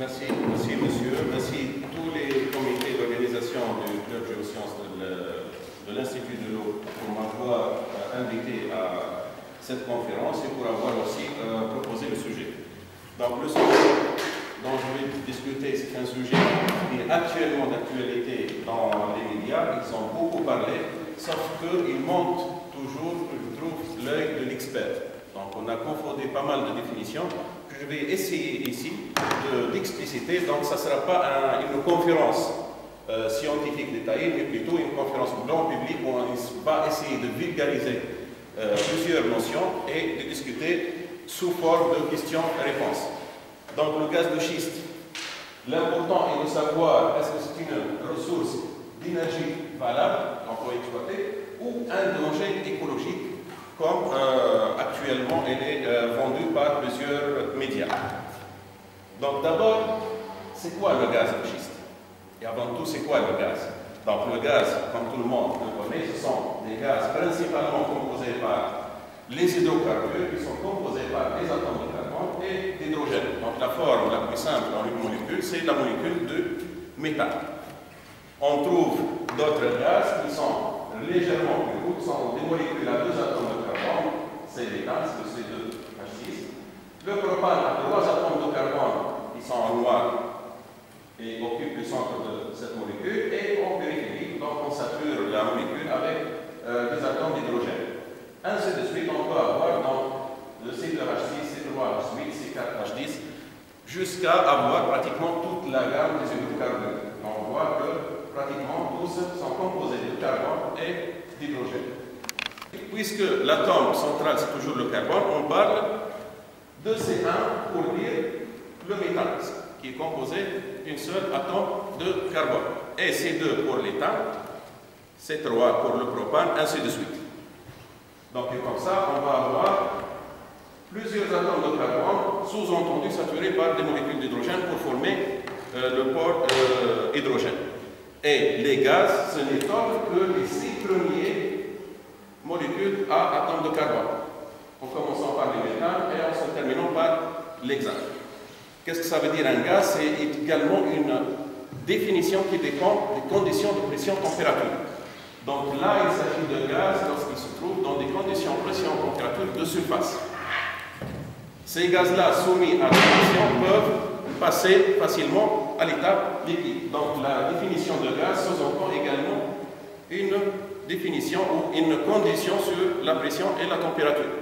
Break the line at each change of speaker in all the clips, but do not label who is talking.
Merci monsieur. Merci tous les comités d'organisation du Club Géosciences de l'Institut de l'eau pour m'avoir invité à cette conférence et pour avoir aussi proposé le sujet. Donc le sujet dont je vais discuter, c'est un sujet qui est actuellement d'actualité dans les médias. Ils ont beaucoup parlé, sauf qu'il monte toujours, je trouve, l'œil de l'expert. Donc on a confondé pas mal de définitions que je vais essayer ici d'expliciter. Donc ça ne sera pas une conférence scientifique détaillée, mais plutôt une conférence grand public où on va essayer de vulgariser plusieurs notions et de discuter sous forme de questions-réponses. Donc le gaz de schiste, l'important est de savoir est-ce que c'est une ressource d'énergie valable qu'on peut exploiter ou un danger écologique comme actuellement elle est vendue par plusieurs médias. Donc d'abord, c'est quoi le gaz de schiste? Et avant tout, c'est quoi le gaz? Donc le gaz, comme tout le monde le connaît, ce sont des gaz principalement composés par les hydrocarbures qui sont composés par des atomes de carbone et d'hydrogène. Donc la forme la plus simple dans une molécule, c'est la molécule de méthane. On trouve d'autres gaz qui sont légèrement plus lourds, sont des molécules à deux atomes de carbone, c'est l'éthane, c'est le C2H6. Le propane a trois atomes de carbone qui sont en noir et occupent le centre de cette molécule, et en périphérie, donc on sature la molécule avec des atomes d'hydrogène. Ainsi de suite, on peut avoir donc le C2H6, C3H8, C4H10, jusqu'à avoir pratiquement toute la gamme des hydrocarbures. On voit que pratiquement tous sont composés de carbone et d'hydrogène. Puisque l'atome central c'est toujours le carbone, on parle de C1 pour dire le méthane, qui est composé d'un seul atome de carbone. Et C2 pour l'éthane, C3 pour le propane, ainsi de suite. Donc, et comme ça, on va avoir plusieurs atomes de carbone, sous-entendus saturés par des molécules d'hydrogène pour former le pôle hydrogène. Et les gaz, ce n'est autre que les 6 premiers molécules à atomes de carbone, en commençant par le méthane et en se terminant par l'hexane. Qu'est-ce que ça veut dire un gaz? C'est également une définition qui dépend des conditions de pression-température. Donc là, il s'agit de gaz lorsqu'ils se trouvent dans des conditions de pression-température de surface. Ces gaz-là, soumis à la pression, peuvent passer facilement à l'étape liquide. Donc la définition de gaz sous-entend également une définition ou une condition sur la pression et la température.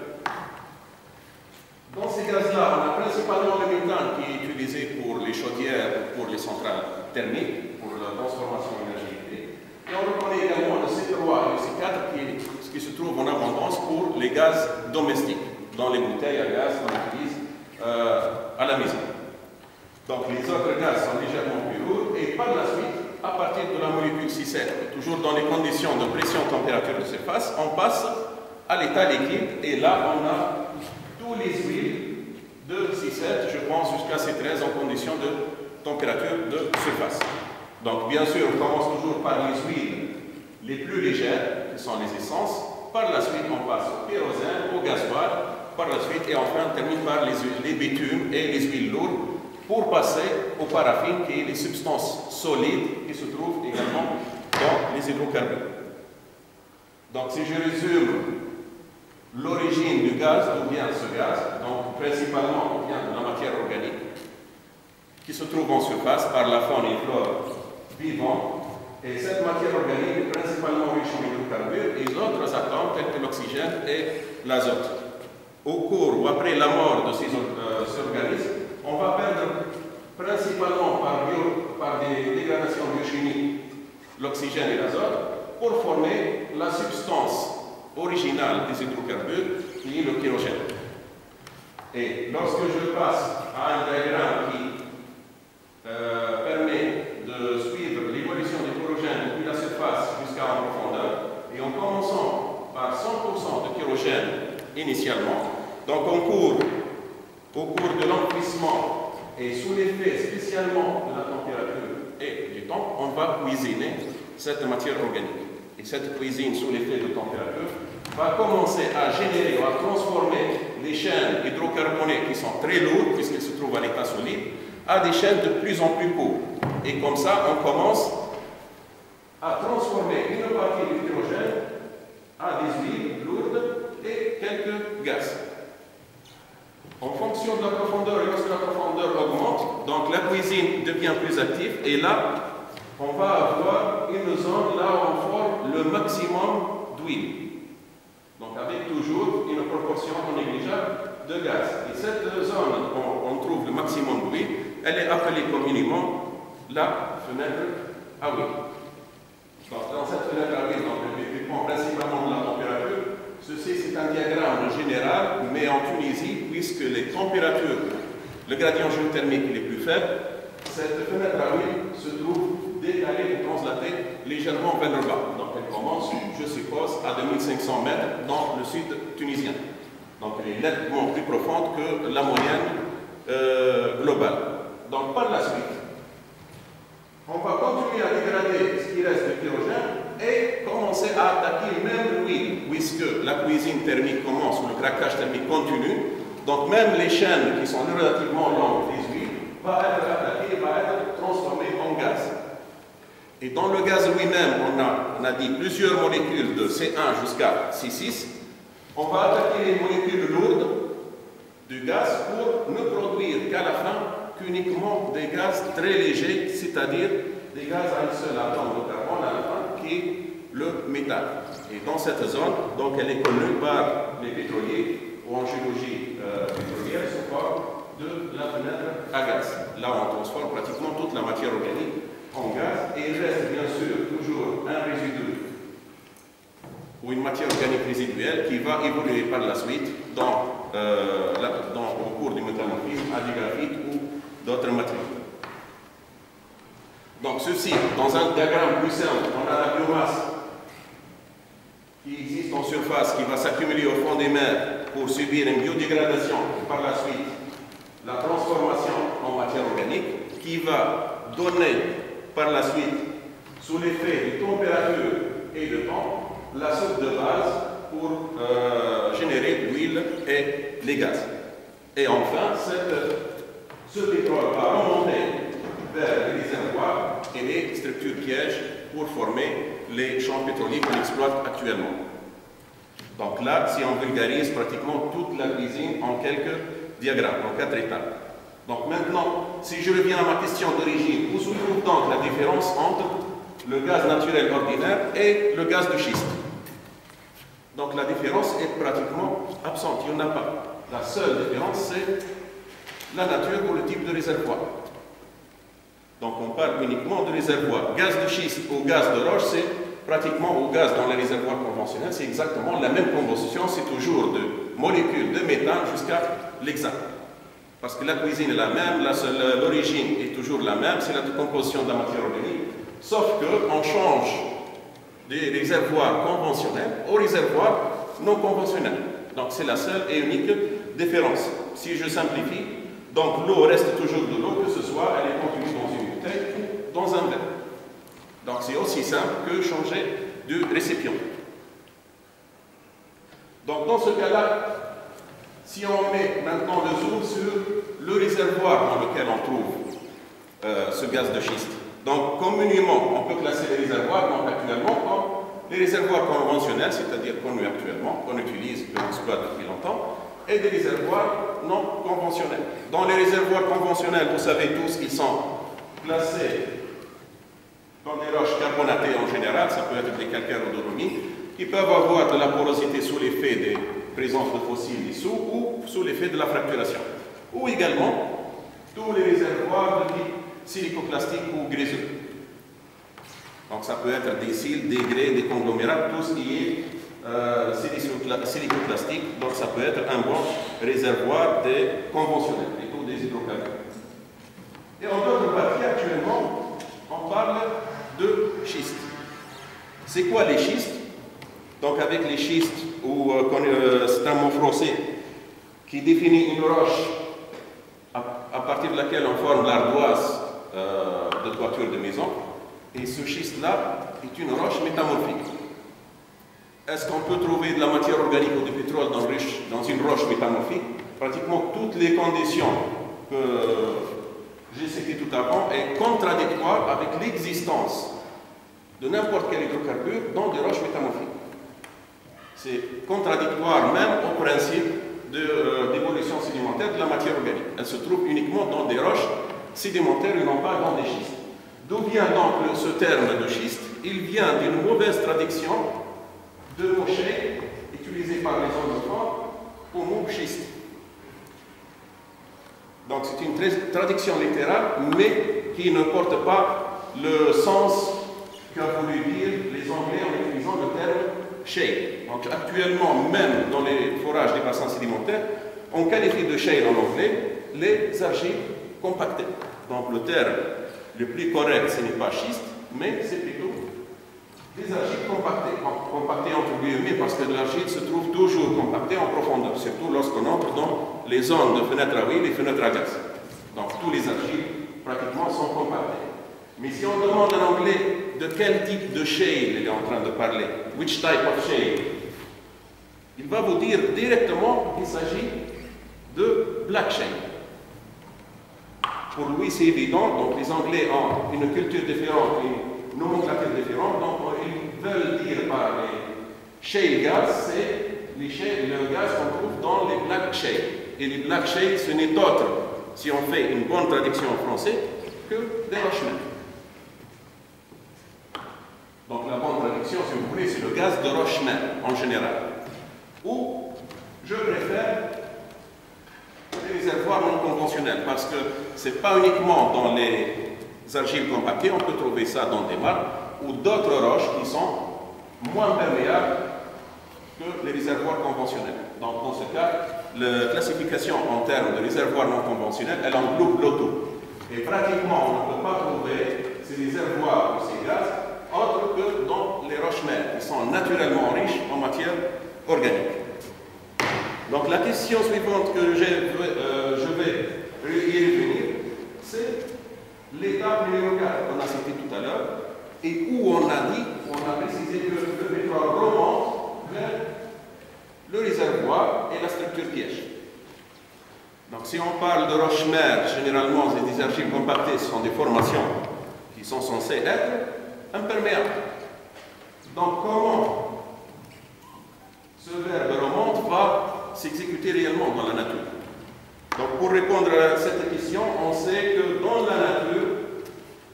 Dans ces gaz-là, on a principalement le méthane qui est utilisé pour les chaudières, pour les centrales thermiques, pour la transformation énergétique. Et on reconnaît également le C3 et le C4 qui se trouvent en abondance pour les gaz domestiques, dans les bouteilles à gaz qu'on utilise à la maison. Donc les autres gaz sont légèrement plus lourds et par la suite, à partir de la molécule C7, toujours dans les conditions de pression-température de surface, on passe à l'état liquide et là on a tous les huiles de C7, je pense jusqu'à C13 en conditions de température de surface. Donc bien sûr, on commence toujours par les huiles les plus légères, qui sont les essences. Par la suite, on passe au kérosène, au gasoil, par la suite, et enfin on termine par les bitumes et les huiles lourdes, pour passer au paraffine, qui est les substances solides qui se trouvent également dans les hydrocarbures. Donc si je résume l'origine du gaz, d'où vient ce gaz, donc principalement il vient de la matière organique qui se trouve en surface par la faune et flore vivante, et cette matière organique est principalement riche en hydrocarbures et d'autres atomes tels que l'oxygène et l'azote. Au cours ou après la mort de ces organismes, on va perdre principalement par des dégradations biochimiques l'oxygène et l'azote pour former la substance originale des hydrocarbures qui est le kérosène. Et lorsque je passe à un diagramme qui permet de suivre l'évolution du kérosène depuis la surface jusqu'à en profondeur, et en commençant par 100% de kérosène initialement, donc au cours de l'enfouissement et sous l'effet spécialement de la température et du temps, on va cuisiner cette matière organique. Et cette cuisine sous l'effet de température va commencer à générer ou à transformer les chaînes hydrocarbonées qui sont très lourdes puisqu'elles se trouvent à l'état solide à des chaînes de plus en plus courtes. Et comme ça, on commence à transformer une partie de l'hydrogène à des huiles lourdes et quelques gaz. En fonction de la profondeur, et lorsque la profondeur augmente, donc la cuisine devient plus active, et là, on va avoir une zone là où on forme le maximum d'huile. Donc avec toujours une proportion non négligeable de gaz. Et cette zone où on trouve le maximum d'huile, elle est appelée communément la fenêtre à huile. Donc dans cette fenêtre à huile, elle dépend principalement de la température. Ceci, c'est un diagramme général, mais en Tunisie, puisque les températures, le gradient géothermique est plus faible, cette fenêtre à huile se trouve décalée ou translatée légèrement vers le bas. Donc elle commence, je suppose, à 2500 mètres dans le sud tunisien. Donc elle est nettement plus profonde que la moyenne globale. Donc par la suite, on va continuer à dégrader ce qui reste de l'hydrogène et commencer à attaquer même l'huile, puisque la cuisine thermique commence, ou le craquage thermique continue. Donc même les chaînes qui sont relativement longues des huiles vont être attaquées, vont être transformées en gaz. Et dans le gaz lui-même, on a dit plusieurs molécules de C1 jusqu'à C6. On va attaquer les molécules lourdes du gaz pour ne produire qu'à la fin qu'uniquement des gaz très légers, c'est-à-dire des gaz à une seule atome de carbone à la fin, qui est le méthane. Et dans cette zone, donc elle est connue par les pétroliers, ou en géologie pétrolière, sous forme de la fenêtre à gaz. Là, on transforme pratiquement toute la matière organique en gaz, et il reste bien sûr toujours un résidu ou une matière organique résiduelle qui va évoluer par la suite au cours du métamorphisme à du graphite ou d'autres matériaux. Donc ceci, dans un diagramme plus simple, on a la biomasse qui existe en surface, qui va s'accumuler au fond des mers pour subir une biodégradation et par la suite la transformation en matière organique, qui va donner par la suite, sous l'effet de température et de temps, la soupe de base pour générer l'huile et les gaz. Et enfin, ce pétrole va remonter vers les réservoirs et les structures pièges pour former les champs pétroliers qu'on exploite actuellement. Donc là, si on vulgarise pratiquement toute la cuisine en quelques diagrammes, en 4 étapes. Donc maintenant, si je reviens à ma question d'origine, où se trouve donc la différence entre le gaz naturel ordinaire et le gaz de schiste? Donc la différence est pratiquement absente, il n'y en a pas. La seule différence, c'est la nature ou le type de réservoir. Donc on parle uniquement de réservoir. Gaz de schiste ou gaz de roche, c'est pratiquement au gaz dans les réservoirs conventionnels, c'est exactement la même composition, c'est toujours de molécules de méthane jusqu'à l'hexane. Parce que la cuisine est la même, l'origine est toujours la même, c'est la composition de la matière organique, sauf qu'on change des réservoirs conventionnels aux réservoirs non conventionnels. Donc c'est la seule et unique différence. Si je simplifie, donc l'eau reste toujours de l'eau, que ce soit elle est contenue dans une bouteille ou dans un verre. Donc c'est aussi simple que changer de récipient. Donc dans ce cas-là, si on met maintenant le zoom sur le réservoir dans lequel on trouve ce gaz de schiste. Donc communément, on peut classer les réservoirs donc, actuellement comme les réservoirs conventionnels, c'est-à-dire connus actuellement, qu'on utilise, qu'on exploite depuis longtemps, et des réservoirs non conventionnels. Dans les réservoirs conventionnels, vous savez tous qu'ils sont classés dans des roches carbonatées en général, ça peut être des calcaires ou dolomites, qui peuvent avoir de la porosité sous l'effet des présences de fossiles dissous ou sous l'effet de la fracturation. Ou également, tous les réservoirs de type silicoplastique ou gréseux. Donc ça peut être des cils, des grès, des conglomérats, tout ce qui est silicoplastique, donc ça peut être un bon réservoir des conventionnels, des taux des hydrocarbures. Et en d'autres parties, actuellement, on parle de schiste. C'est quoi les schistes? Donc avec les schistes, c'est un mot français qui définit une roche à partir de laquelle on forme l'ardoise de toiture de maison. Et ce schiste-là est une roche métamorphique. Est-ce qu'on peut trouver de la matière organique ou du pétrole dans une roche métamorphique? Pratiquement toutes les conditions j'ai cité tout avant, est contradictoire avec l'existence de n'importe quel hydrocarbure dans des roches métamorphiques. C'est contradictoire même au principe d'évolution sédimentaire de la matière organique. Elle se trouve uniquement dans des roches sédimentaires et non pas dans des schistes. D'où vient donc ce terme de schiste? Il vient d'une mauvaise traduction de mot shale utilisé par les anglophones au mot schiste. Donc c'est une traduction littérale, mais qui ne porte pas le sens qu'a voulu dire les Anglais en utilisant le terme shale. Donc actuellement, même dans les forages des bassins sédimentaires, on qualifie de shale en anglais les argiles compactées. Donc le terme le plus correct, ce n'est pas schiste, mais c'est plutôt des argiles compactées. Compactées entre guillemets parce que l'argile se trouve toujours compactée en profondeur, surtout lorsqu'on entre dans les zones de fenêtres à huile et fenêtres à gaz. Donc tous les argiles pratiquement sont compactées. Mais si on demande en anglais de quel type de shale il est en train de parler, which type of shale, il va vous dire directement qu'il s'agit de black shale. Pour lui, c'est évident, donc les Anglais ont une culture différente, une nomenclature différente, donc ils veulent dire par les shale gas, c'est le gaz qu'on trouve dans les black shale. Et les black shale, ce n'est autre, si on fait une bonne traduction en français, que des roches mères. Donc la bonne traduction, si vous voulez, c'est le gaz de roche mère en général. Ou, je préfère les réservoirs non conventionnels, parce que ce n'est pas uniquement dans les argiles compactées, on peut trouver ça dans des marnes ou d'autres roches qui sont moins perméables que les réservoirs conventionnels. Donc dans ce cas, la classification en termes de réservoirs non conventionnels, elle englobe le tout. Et pratiquement, on ne peut pas trouver ces réservoirs ou ces gaz autres que dans les roches mères, qui sont naturellement riches en matière organique. Donc la question suivante que je vais y revenir, c'est l'étape numéro 4 qu'on a cité tout à l'heure, et où on a précisé que le pétrole remonte vers le réservoir et la structure piège. Donc si on parle de roches mères, généralement c'est des argiles compactées, ce sont des formations qui sont censées être imperméables. Donc comment ce verbe remonte va s'exécuter réellement dans la nature? Donc pour répondre à cette question, on sait que dans la nature,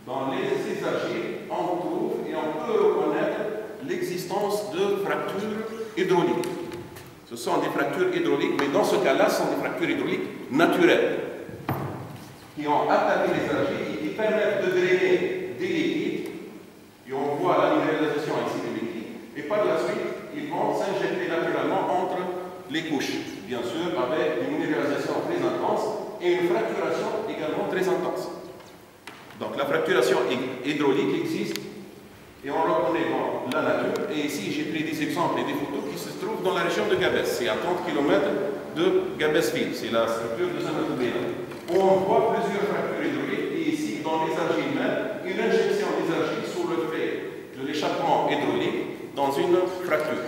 dans ces argiles, on trouve et on peut reconnaître l'existence de fractures hydrauliques. Ce sont des fractures hydrauliques, mais dans ce cas-là, ce sont des fractures hydrauliques naturelles qui ont attaqué les argiles et qui permettent de drainer des liquides. Et on voit la minéralisation ici des liquides. Et par la suite, ils vont s'injecter naturellement entre les couches, bien sûr, avec une minéralisation très intense et une fracturation également très intense. Donc la fracturation hydraulique existe et on reconnaît dans la nature. Et ici, j'ai pris des exemples et des photos qui se trouvent dans la région de Gabès. C'est à 30 km de Gabès-Ville. C'est la structure de Saint-Matoubéla, où on voit plusieurs fractures hydrauliques. Et ici, dans les argiles même, une injection des argiles sous le fait de l'échappement hydraulique dans une fracture.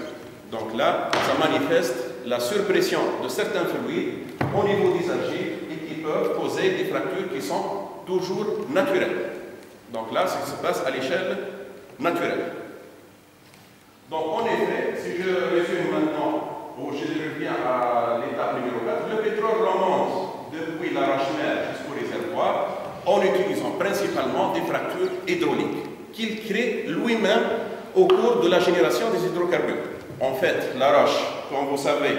Donc là, ça manifeste la surpression de certains fluides au niveau des argiles et qui peuvent causer des fractures qui sont toujours naturelles. Donc là, ça se passe à l'échelle naturelle. Donc en effet, si je résume maintenant, ou je reviens à l'étape numéro 4, le pétrole remonte depuis la roche mère jusqu'au réservoir en utilisant principalement des fractures hydrauliques qu'il crée lui-même au cours de la génération des hydrocarbures. En fait, la roche, comme vous savez,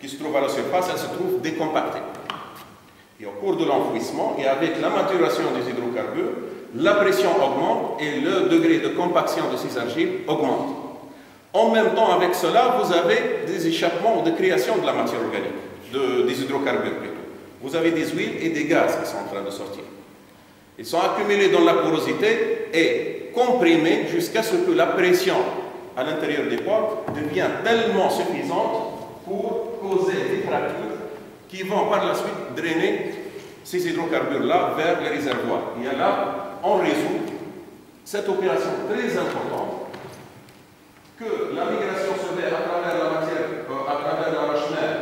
qui se trouve à la surface, elle se trouve décompactée. Et au cours de l'enfouissement, et avec la maturation des hydrocarbures, la pression augmente et le degré de compaction de ces argiles augmente. En même temps, avec cela, vous avez des échappements ou de création de la matière organique, des hydrocarbures plutôt. Vous avez des huiles et des gaz qui sont en train de sortir. Ils sont accumulés dans la porosité et comprimés jusqu'à ce que la pression à l'intérieur des pores devient tellement suffisante pour causer des fractures qui vont par la suite drainer ces hydrocarbures-là vers les réservoirs. Et là, on résout cette opération très importante que la migration se fait à travers la matière, à travers la roche mère,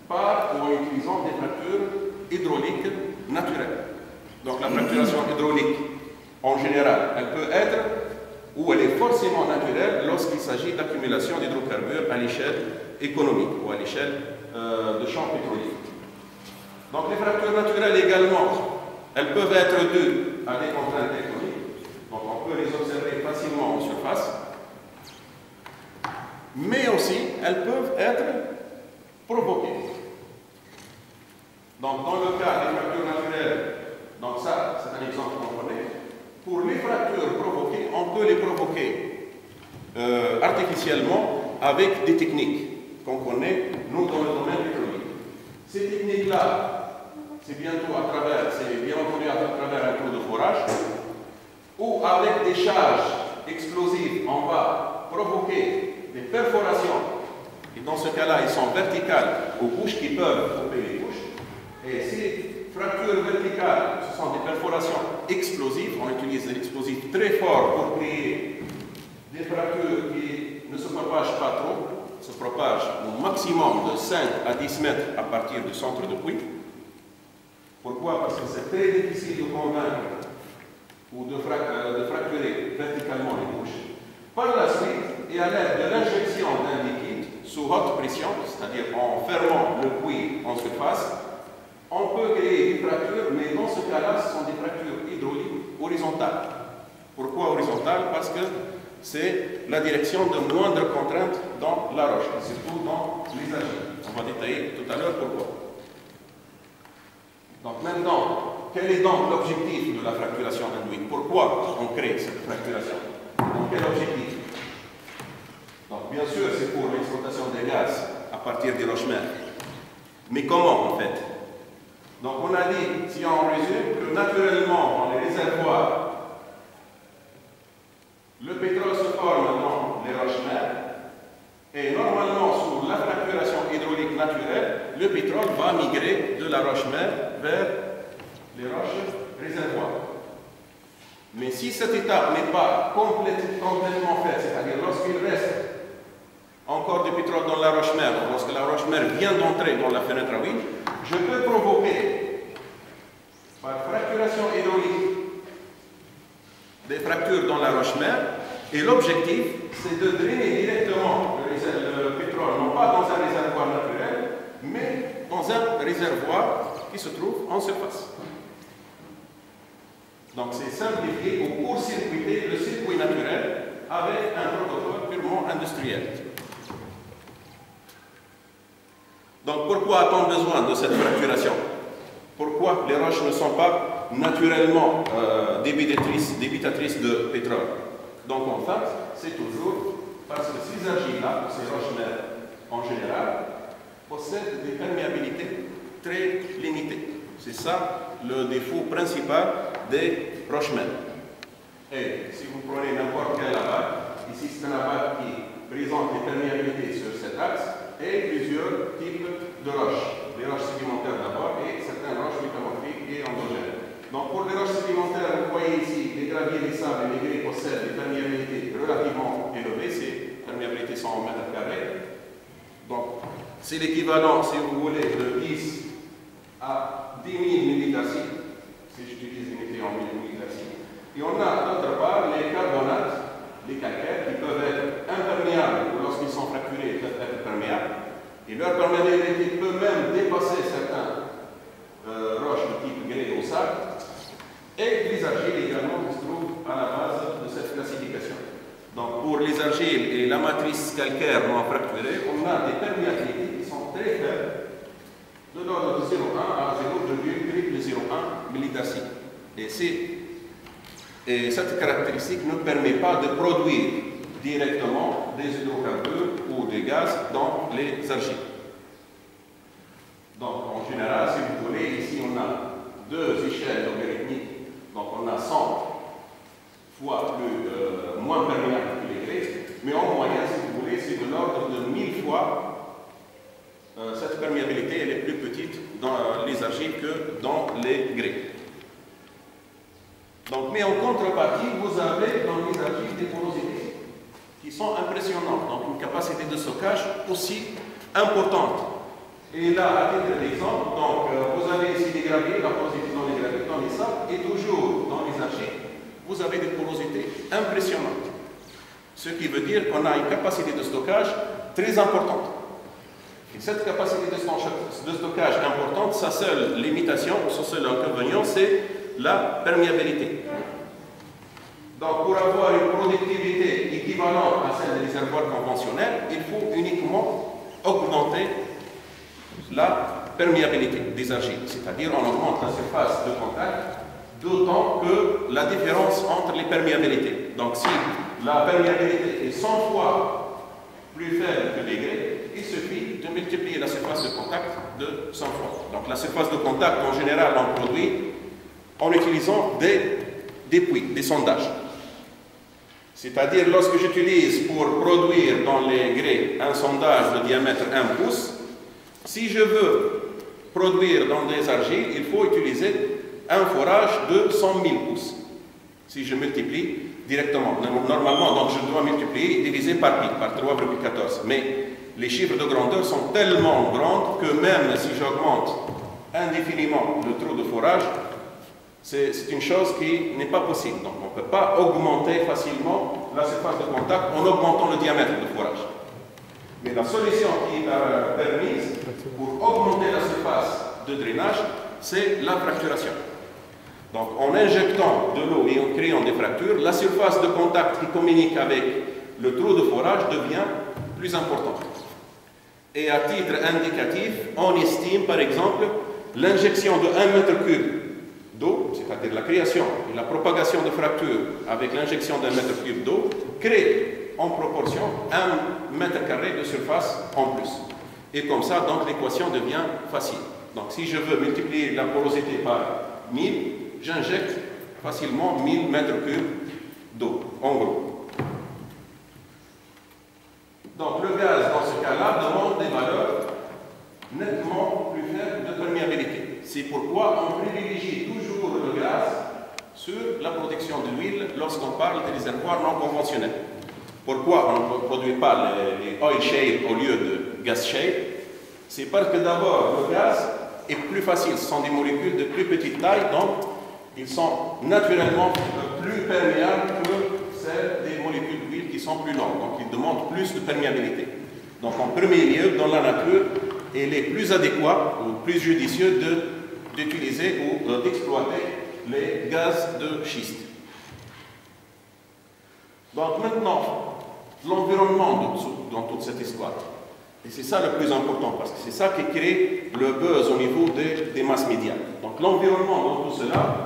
par ou en utilisant des fractures hydrauliques naturelles. Donc la fracturation hydraulique, en général, elle peut être ou elle est forcément naturelle lorsqu'il s'agit d'accumulation d'hydrocarbures à l'échelle économique ou à l'échelle de champs pétroliers. Donc les fractures naturelles également, elles peuvent être dues à des contraintes tectoniques, donc on peut les observer facilement en surface, mais aussi elles peuvent être provoquées. Donc dans le cas des fractures naturelles, donc ça c'est un exemple qu'on connaît, pour les fractures provoquées, on peut les provoquer artificiellement avec des techniques qu'on connaît, nous, dans le domaine pétrolier. Ces techniques-là, c'est bien entendu à travers un trou de forage, ou avec des charges explosives, on va provoquer des perforations, et dans ce cas-là, ils sont verticales aux couches qui peuvent couper les couches. Et ces fractures verticales, ce sont des perforations explosives, on utilise des explosifs très forts pour créer des fractures qui ne se propagent pas trop, se propagent au maximum de 5 à 10 mètres à partir du centre de puits. Pourquoi? Parce que c'est très difficile de convaincre ou de fracturer verticalement les couches. Par la suite, et à l'aide de l'injection d'un liquide sous haute pression, c'est-à-dire en fermant le puits en surface, on peut créer des fractures, mais dans ce cas-là, ce sont des fractures hydrauliques horizontales. Pourquoi horizontales? Parce que c'est la direction de moindres contraintes dans la roche, et surtout dans les argiles. On va détailler tout à l'heure pourquoi. Donc maintenant, quel est donc l'objectif de la fracturation induite? Pourquoi on crée cette fracturation? Donc quel objectif? Donc bien sûr, c'est pour l'exploitation des gaz à partir des roches-mères. Mais comment en fait? Donc on a dit, si on résume, que naturellement dans les réservoirs, le pétrole se forme dans les roches-mères et normalement sous la fracturation hydraulique naturelle, le pétrole va migrer de la roche-mère vers les roches réservoirs. Mais si cette étape n'est pas complètement faite, c'est-à-dire lorsqu'il reste encore du pétrole dans la roche-mère, lorsque la roche-mère vient d'entrer dans la fenêtre à huile, je peux provoquer par fracturation hydraulique des fractures dans la roche-mère, et l'objectif, c'est de drainer directement le pétrole, non pas dans un réservoir naturel, mais dans un réservoir qui se trouve en surface. Donc c'est simplifié ou court-circuiter le circuit naturel avec un protocole purement industriel. Donc pourquoi a-t-on besoin de cette fracturation? Pourquoi les roches ne sont pas naturellement débitatrices de pétrole? Donc en fait, c'est toujours parce que ces argiles-là, ces roches-mères en général, possèdent des perméabilités très limitées. C'est ça le défaut principal des roches-mères. Et si vous prenez n'importe quel abat, ici c'est un abat qui présente des perméabilités sur cet axe et plusieurs types de roches. Les roches sédimentaires d'abord et certaines roches métamorphiques et endogènes. Donc pour les roches sédimentaires, vous voyez ici, les graviers, les sables et les grès possèdent des perméabilités relativement élevées. Ces perméabilités sont en mètres carrés. Donc c'est l'équivalent, si vous voulez, de 10 à 10 000 millidarcies, si j'utilise l'unité en millidarcies. Et on a d'autre part les carbonates, les calcaires, qui peuvent être imperméables ou lorsqu'ils sont fracturés, ils peuvent être perméables. Et leur perméabilité peut même dépasser certaines roches de type grès au sable. Et les argiles également qui se trouvent à la base de cette classification. Donc pour les argiles et la matrice calcaire non fracturée, on a des perméabilités qui sont très faibles, de l'ordre de 0,1 à 0,01 millidarcie. Et cette caractéristique ne permet pas de produire directement des hydrocarbures ou des gaz dans les argiles. Donc en général, si vous voulez, ici on a deux échelles logarithmiques. Donc on a 100 fois moins perméable que les grès, mais en moyenne, si vous voulez, c'est de l'ordre de 1000 fois. Cette perméabilité elle est plus petite dans les argiles que dans les grès. Donc, mais en contrepartie, vous avez dans les argiles des porosités qui sont impressionnantes, donc une capacité de stockage aussi importante. Et là, à titre d'exemple, donc, vous avez ici des graviers, la porosité dans les graviers, dans les sables, et toujours dans les argiles, vous avez des porosités impressionnantes. Ce qui veut dire qu'on a une capacité de stockage très importante. Et cette capacité de stockage importante, sa seule limitation, ou son seul inconvénient, c'est la perméabilité. Donc, pour avoir une productivité équivalente à celle des réservoirs conventionnels, il faut uniquement augmenter la perméabilité des argiles, c'est-à-dire on augmente la surface de contact, d'autant que la différence entre les perméabilités. Donc, si la perméabilité est 100 fois plus faible que les grès, il suffit de multiplier la surface de contact de 100 fois. Donc, la surface de contact, en général, on produit en utilisant des puits, des sondages. C'est-à-dire, lorsque j'utilise pour produire dans les grès un sondage de diamètre 1 pouce, si je veux produire dans des argiles, il faut utiliser un forage de 100 000 pouces. Si je multiplie directement, normalement, donc je dois multiplier et diviser par pi, par 3,14. Mais les chiffres de grandeur sont tellement grands que même si j'augmente indéfiniment le trou de forage, c'est une chose qui n'est pas possible. Donc on ne peut pas augmenter facilement la surface de contact en augmentant le diamètre de forage. Mais la solution qui est permise pour augmenter la surface de drainage, c'est la fracturation. Donc en injectant de l'eau et en créant des fractures, la surface de contact qui communique avec le trou de forage devient plus importante. Et à titre indicatif, on estime par exemple l'injection de 1 mètre cube d'eau, c'est-à-dire la création et la propagation de fractures avec l'injection d'1 mètre cube d'eau, crée en proportion 1 mètre carré de surface en plus. Et comme ça, donc, l'équation devient facile. Donc, si je veux multiplier la porosité par 1000, j'injecte facilement 1000 mètres cubes d'eau, en gros. Donc, le gaz, dans ce cas-là, demande des valeurs nettement plus faibles de perméabilité. C'est pourquoi on privilégie toujours le gaz sur la production de l'huile lorsqu'on parle des réservoirs non conventionnels. Pourquoi on ne produit pas les oil shale au lieu de gas shale? C'est parce que d'abord, le gaz est plus facile. Ce sont des molécules de plus petite taille, donc ils sont naturellement plus perméables que celles des molécules d'huile qui sont plus longues. Donc ils demandent plus de perméabilité. Donc en premier lieu, dans la nature, il est plus adéquat ou plus judicieux d'utiliser ou d'exploiter les gaz de schiste. Donc maintenant, l'environnement dans toute cette histoire. Et c'est ça le plus important, parce que c'est ça qui crée le buzz au niveau des masses médias. Donc l'environnement dans tout cela,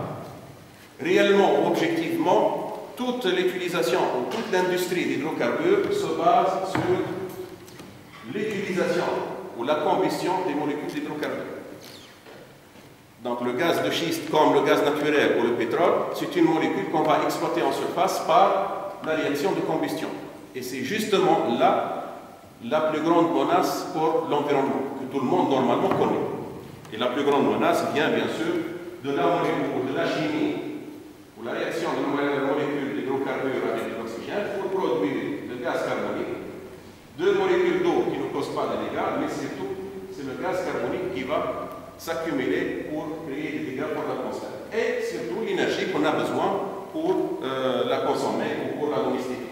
réellement ou objectivement, toute l'utilisation ou toute l'industrie d'hydrocarbures se base sur l'utilisation ou la combustion des molécules d'hydrocarbures. Donc le gaz de schiste, comme le gaz naturel ou le pétrole, c'est une molécule qu'on va exploiter en surface par la réaction de combustion. Et c'est justement là la plus grande menace pour l'environnement, que tout le monde normalement connaît. Et la plus grande menace vient bien sûr de la molécule, de la chimie, ou la réaction de la molécule d'hydrocarbures avec de l'oxygène pour produire le gaz carbonique. Deux molécules d'eau qui ne causent pas de dégâts, mais surtout, c'est le gaz carbonique qui va s'accumuler pour créer des dégâts pour l'atmosphère. Et surtout l'énergie qu'on a besoin pour la consommer ou pour la domestiquer.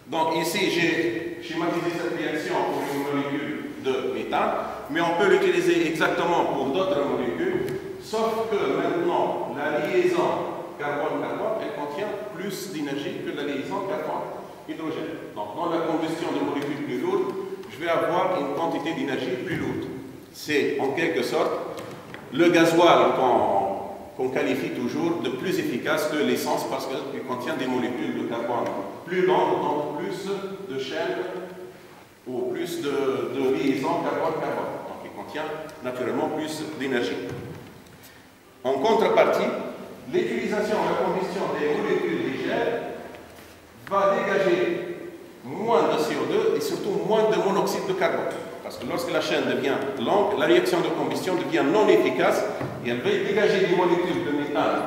Donc ici, j'ai schématisé cette réaction pour une molécule de méthane, mais on peut l'utiliser exactement pour d'autres molécules, sauf que maintenant, la liaison carbone-carbone, elle contient plus d'énergie que la liaison carbone-hydrogène. Donc dans la combustion de molécules plus lourdes, je vais avoir une quantité d'énergie plus lourde. C'est en quelque sorte le gasoil qu'on qualifie toujours de plus efficace que l'essence parce qu'il contient des molécules de carbone plus longues, donc plus de chaînes ou plus de liaisons carbone-carbone. Donc il contient naturellement plus d'énergie. En contrepartie, l'utilisation et la combustion des molécules légères va dégager moins de CO2 et surtout moins de monoxyde de carbone. Parce que lorsque la chaîne devient longue, la réaction de combustion devient non efficace et elle va dégager des molécules de méthane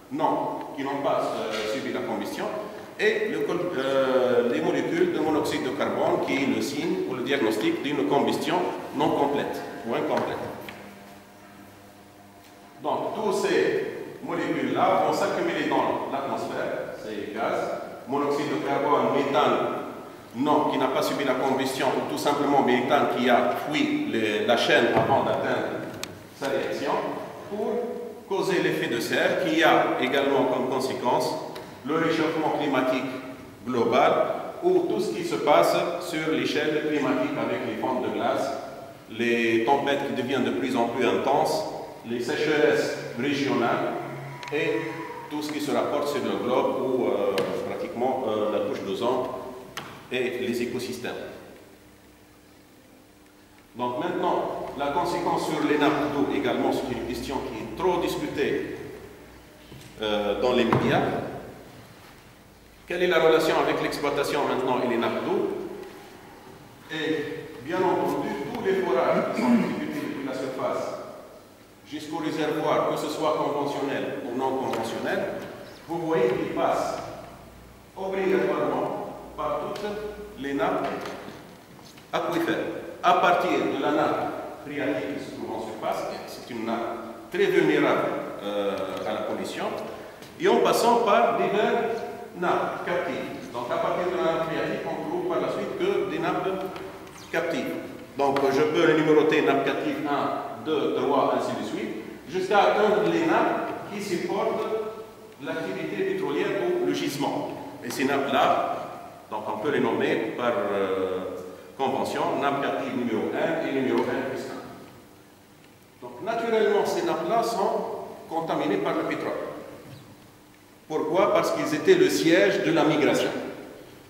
qui n'ont pas subi la combustion et les molécules de monoxyde de carbone, qui est le signe ou le diagnostic d'une combustion non complète ou incomplète. Donc, tous ces molécules-là vont s'accumuler dans l'atmosphère, ces gaz, monoxyde de carbone, méthane, non, qui n'a pas subi la combustion, ou tout simplement méthane qui a fui la chaîne avant d'atteindre sa réaction, pour causer l'effet de serre, qui a également comme conséquence le réchauffement climatique global, ou tout ce qui se passe sur l'échelle climatique avec les fontes de glace, les tempêtes qui deviennent de plus en plus intenses, les sécheresses régionales et tout ce qui se rapporte sur le globe ou pratiquement la couche d'ozone et les écosystèmes. Donc maintenant, la conséquence sur les nappes d'eau également, c'est une question qui est trop discutée dans les médias. Quelle est la relation avec l'exploitation maintenant et les nappes d'eau? Et bien entendu, tous les forages qui sont exécutés depuis la surface jusqu'au réservoir, que ce soit conventionnel ou non conventionnel, vous voyez qu'ils passent obligatoirement par toutes les nappes aquifères. À partir de la nappe phréatique qui se trouve en surface, c'est une nappe très vulnérable à la pollution, et en passant par diverses nappes captives. Donc à partir de la nappe phréatique, on trouve par la suite que des nappes captives. Donc je peux les numéroter nappe captive 1, 2, 3, ainsi de suite, jusqu'à atteindre les nappes qui supportent l'activité pétrolière ou le gisement. Et ces nappes-là, donc on peut les nommer par convention, nappe captive numéro 1 et numéro 1 plus 1. Donc naturellement, ces nappes-là sont contaminées par le pétrole. Pourquoi? Parce qu'ils étaient le siège de la migration,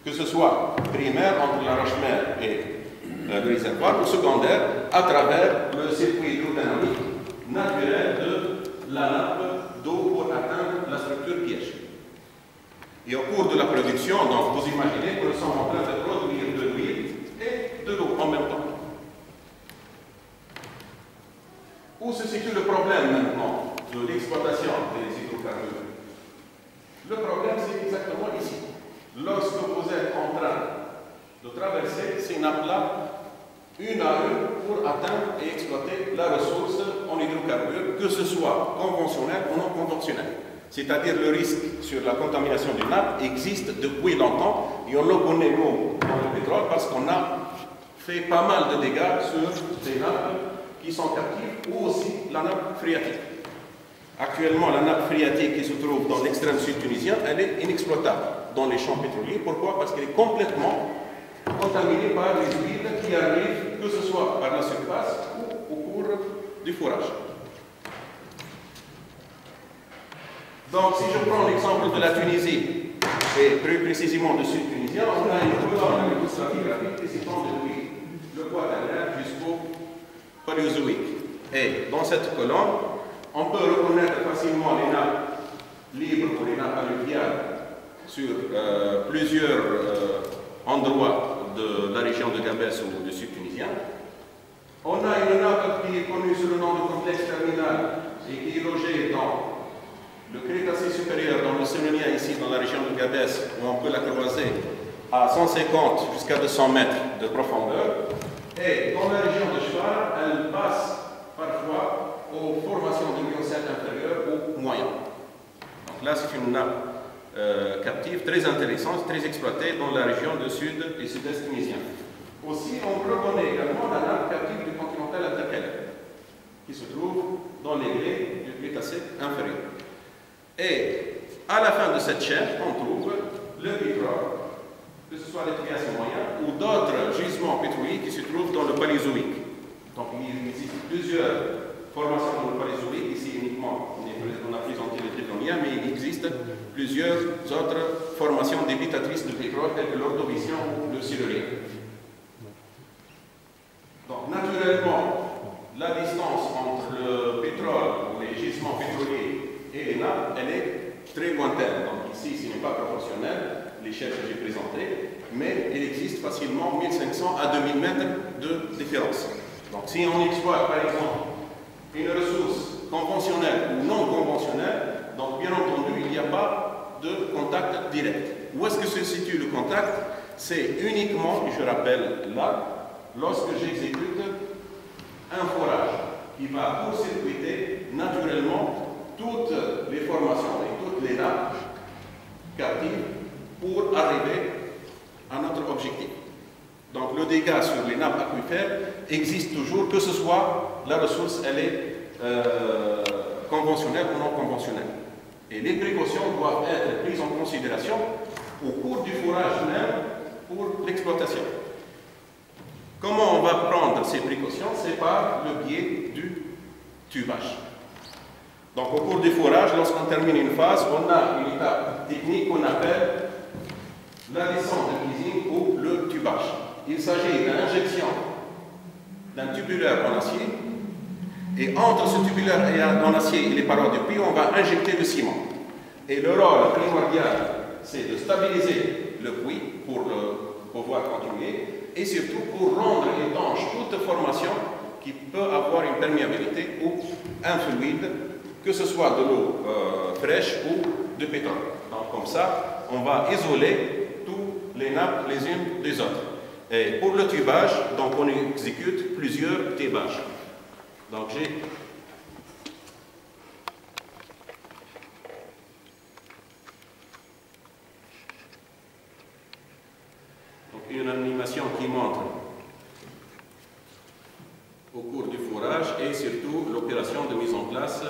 que ce soit primaire entre la roche-mère et le réservoir, ou secondaire à travers le circuit hydrodynamique naturel de la nappe d'eau pour atteindre la structure piège. Et au cours de la production, donc vous imaginez que nous sommes en train de produire de l'huile et de l'eau en même temps. Où se situe le problème maintenant de l'exploitation des hydrocarbures? Le problème, c'est exactement ici. Lorsque vous êtes en train de traverser ces nappes-là, une à une, pour atteindre et exploiter la ressource en hydrocarbures, que ce soit conventionnel ou non conventionnel. C'est-à-dire le risque sur la contamination des nappes existe depuis longtemps, et on le connaît, nous, dans le pétrole, parce qu'on a fait pas mal de dégâts sur des nappes qui sont captives, ou aussi la nappe phréatique. Actuellement, la nappe phréatique qui se trouve dans l'extrême sud tunisien, elle est inexploitable dans les champs pétroliers. Pourquoi? Parce qu'elle est complètement contaminée par les huiles qui arrivent, que ce soit par la surface ou au cours du forage. Donc, si je prends l'exemple de la Tunisie, et plus précisément du sud tunisien, on a une colonne stratigraphique qui s'étend depuis le Quaternaire jusqu'au Paléozoïque. Et dans cette colonne, on peut reconnaître facilement les nappes libres ou les nappes alluviales sur plusieurs endroits de la région de Gabès ou du sud tunisien. On a une nappe qui est connue sous le nom de complexe terminal et qui est logée dans le Crétacé supérieur, dans le Sénonien, ici dans la région de Gabès, où on peut la croiser à 150 jusqu'à 200 mètres de profondeur. Et dans la région de Chfar, elle passe parfois aux formations de Miocène inférieur ou moyen. Donc là, c'est une nappe captive très intéressante, très exploitée dans la région du sud et sud-est tunisien. Aussi, on reconnaît également la nappe captive du continental intercalaire, qui se trouve dans les grès du Crétacé inférieur. Et à la fin de cette chaîne, on trouve le pétrole, que ce soit les Trias moyens ou d'autres gisements pétroliers qui se trouvent dans le Paléozoïque. Donc il existe plusieurs formations dans le Paléozoïque, ici uniquement on a présenté le Tritonien, mais il existe plusieurs autres formations débitatrices de pétrole telles que l'Ordovicien ou le Silurien. Donc naturellement, la distance entre le pétrole ou les gisements pétroliers et les nappes, elle est très lointaine. Donc ici, ce n'est pas proportionnel, l'échelle que j'ai présentée, mais il existe facilement 1500 à 2000 mètres de différence. Donc si on exploite par exemple une ressource conventionnelle ou non conventionnelle, donc bien entendu, il n'y a pas de contact direct. où est-ce que se situe le contact? C'est uniquement, et je rappelle là, lorsque j'exécute un forage qui va court-circuiter naturellement toutes les formations et toutes les nappes captives pour arriver à notre objectif. Donc le dégât sur les nappes aquifères existe toujours, que ce soit la ressource, elle est conventionnelle ou non conventionnelle. Et les précautions doivent être prises en considération au cours du forage même pour l'exploitation. Comment on va prendre ces précautions? C'est par le biais du tubage. Donc au cours du forage, lorsqu'on termine une phase, on a une étape technique qu'on appelle la descente de Kiesing ou le tubage. Il s'agit d'une injection d'un tubulaire en acier, et entre ce tubulaire en acier et les parois du puits, on va injecter le ciment. Et le rôle primordial, c'est de stabiliser le puits pour pouvoir continuer, et surtout pour rendre étanche toute formation qui peut avoir une perméabilité ou un fluide, que ce soit de l'eau fraîche ou de pétrole. Donc comme ça, on va isoler toutes les nappes les unes des autres. Et pour le tubage, donc on exécute plusieurs tubages. Donc j'ai une animation qui montre au cours du forage et surtout l'opération de mise en place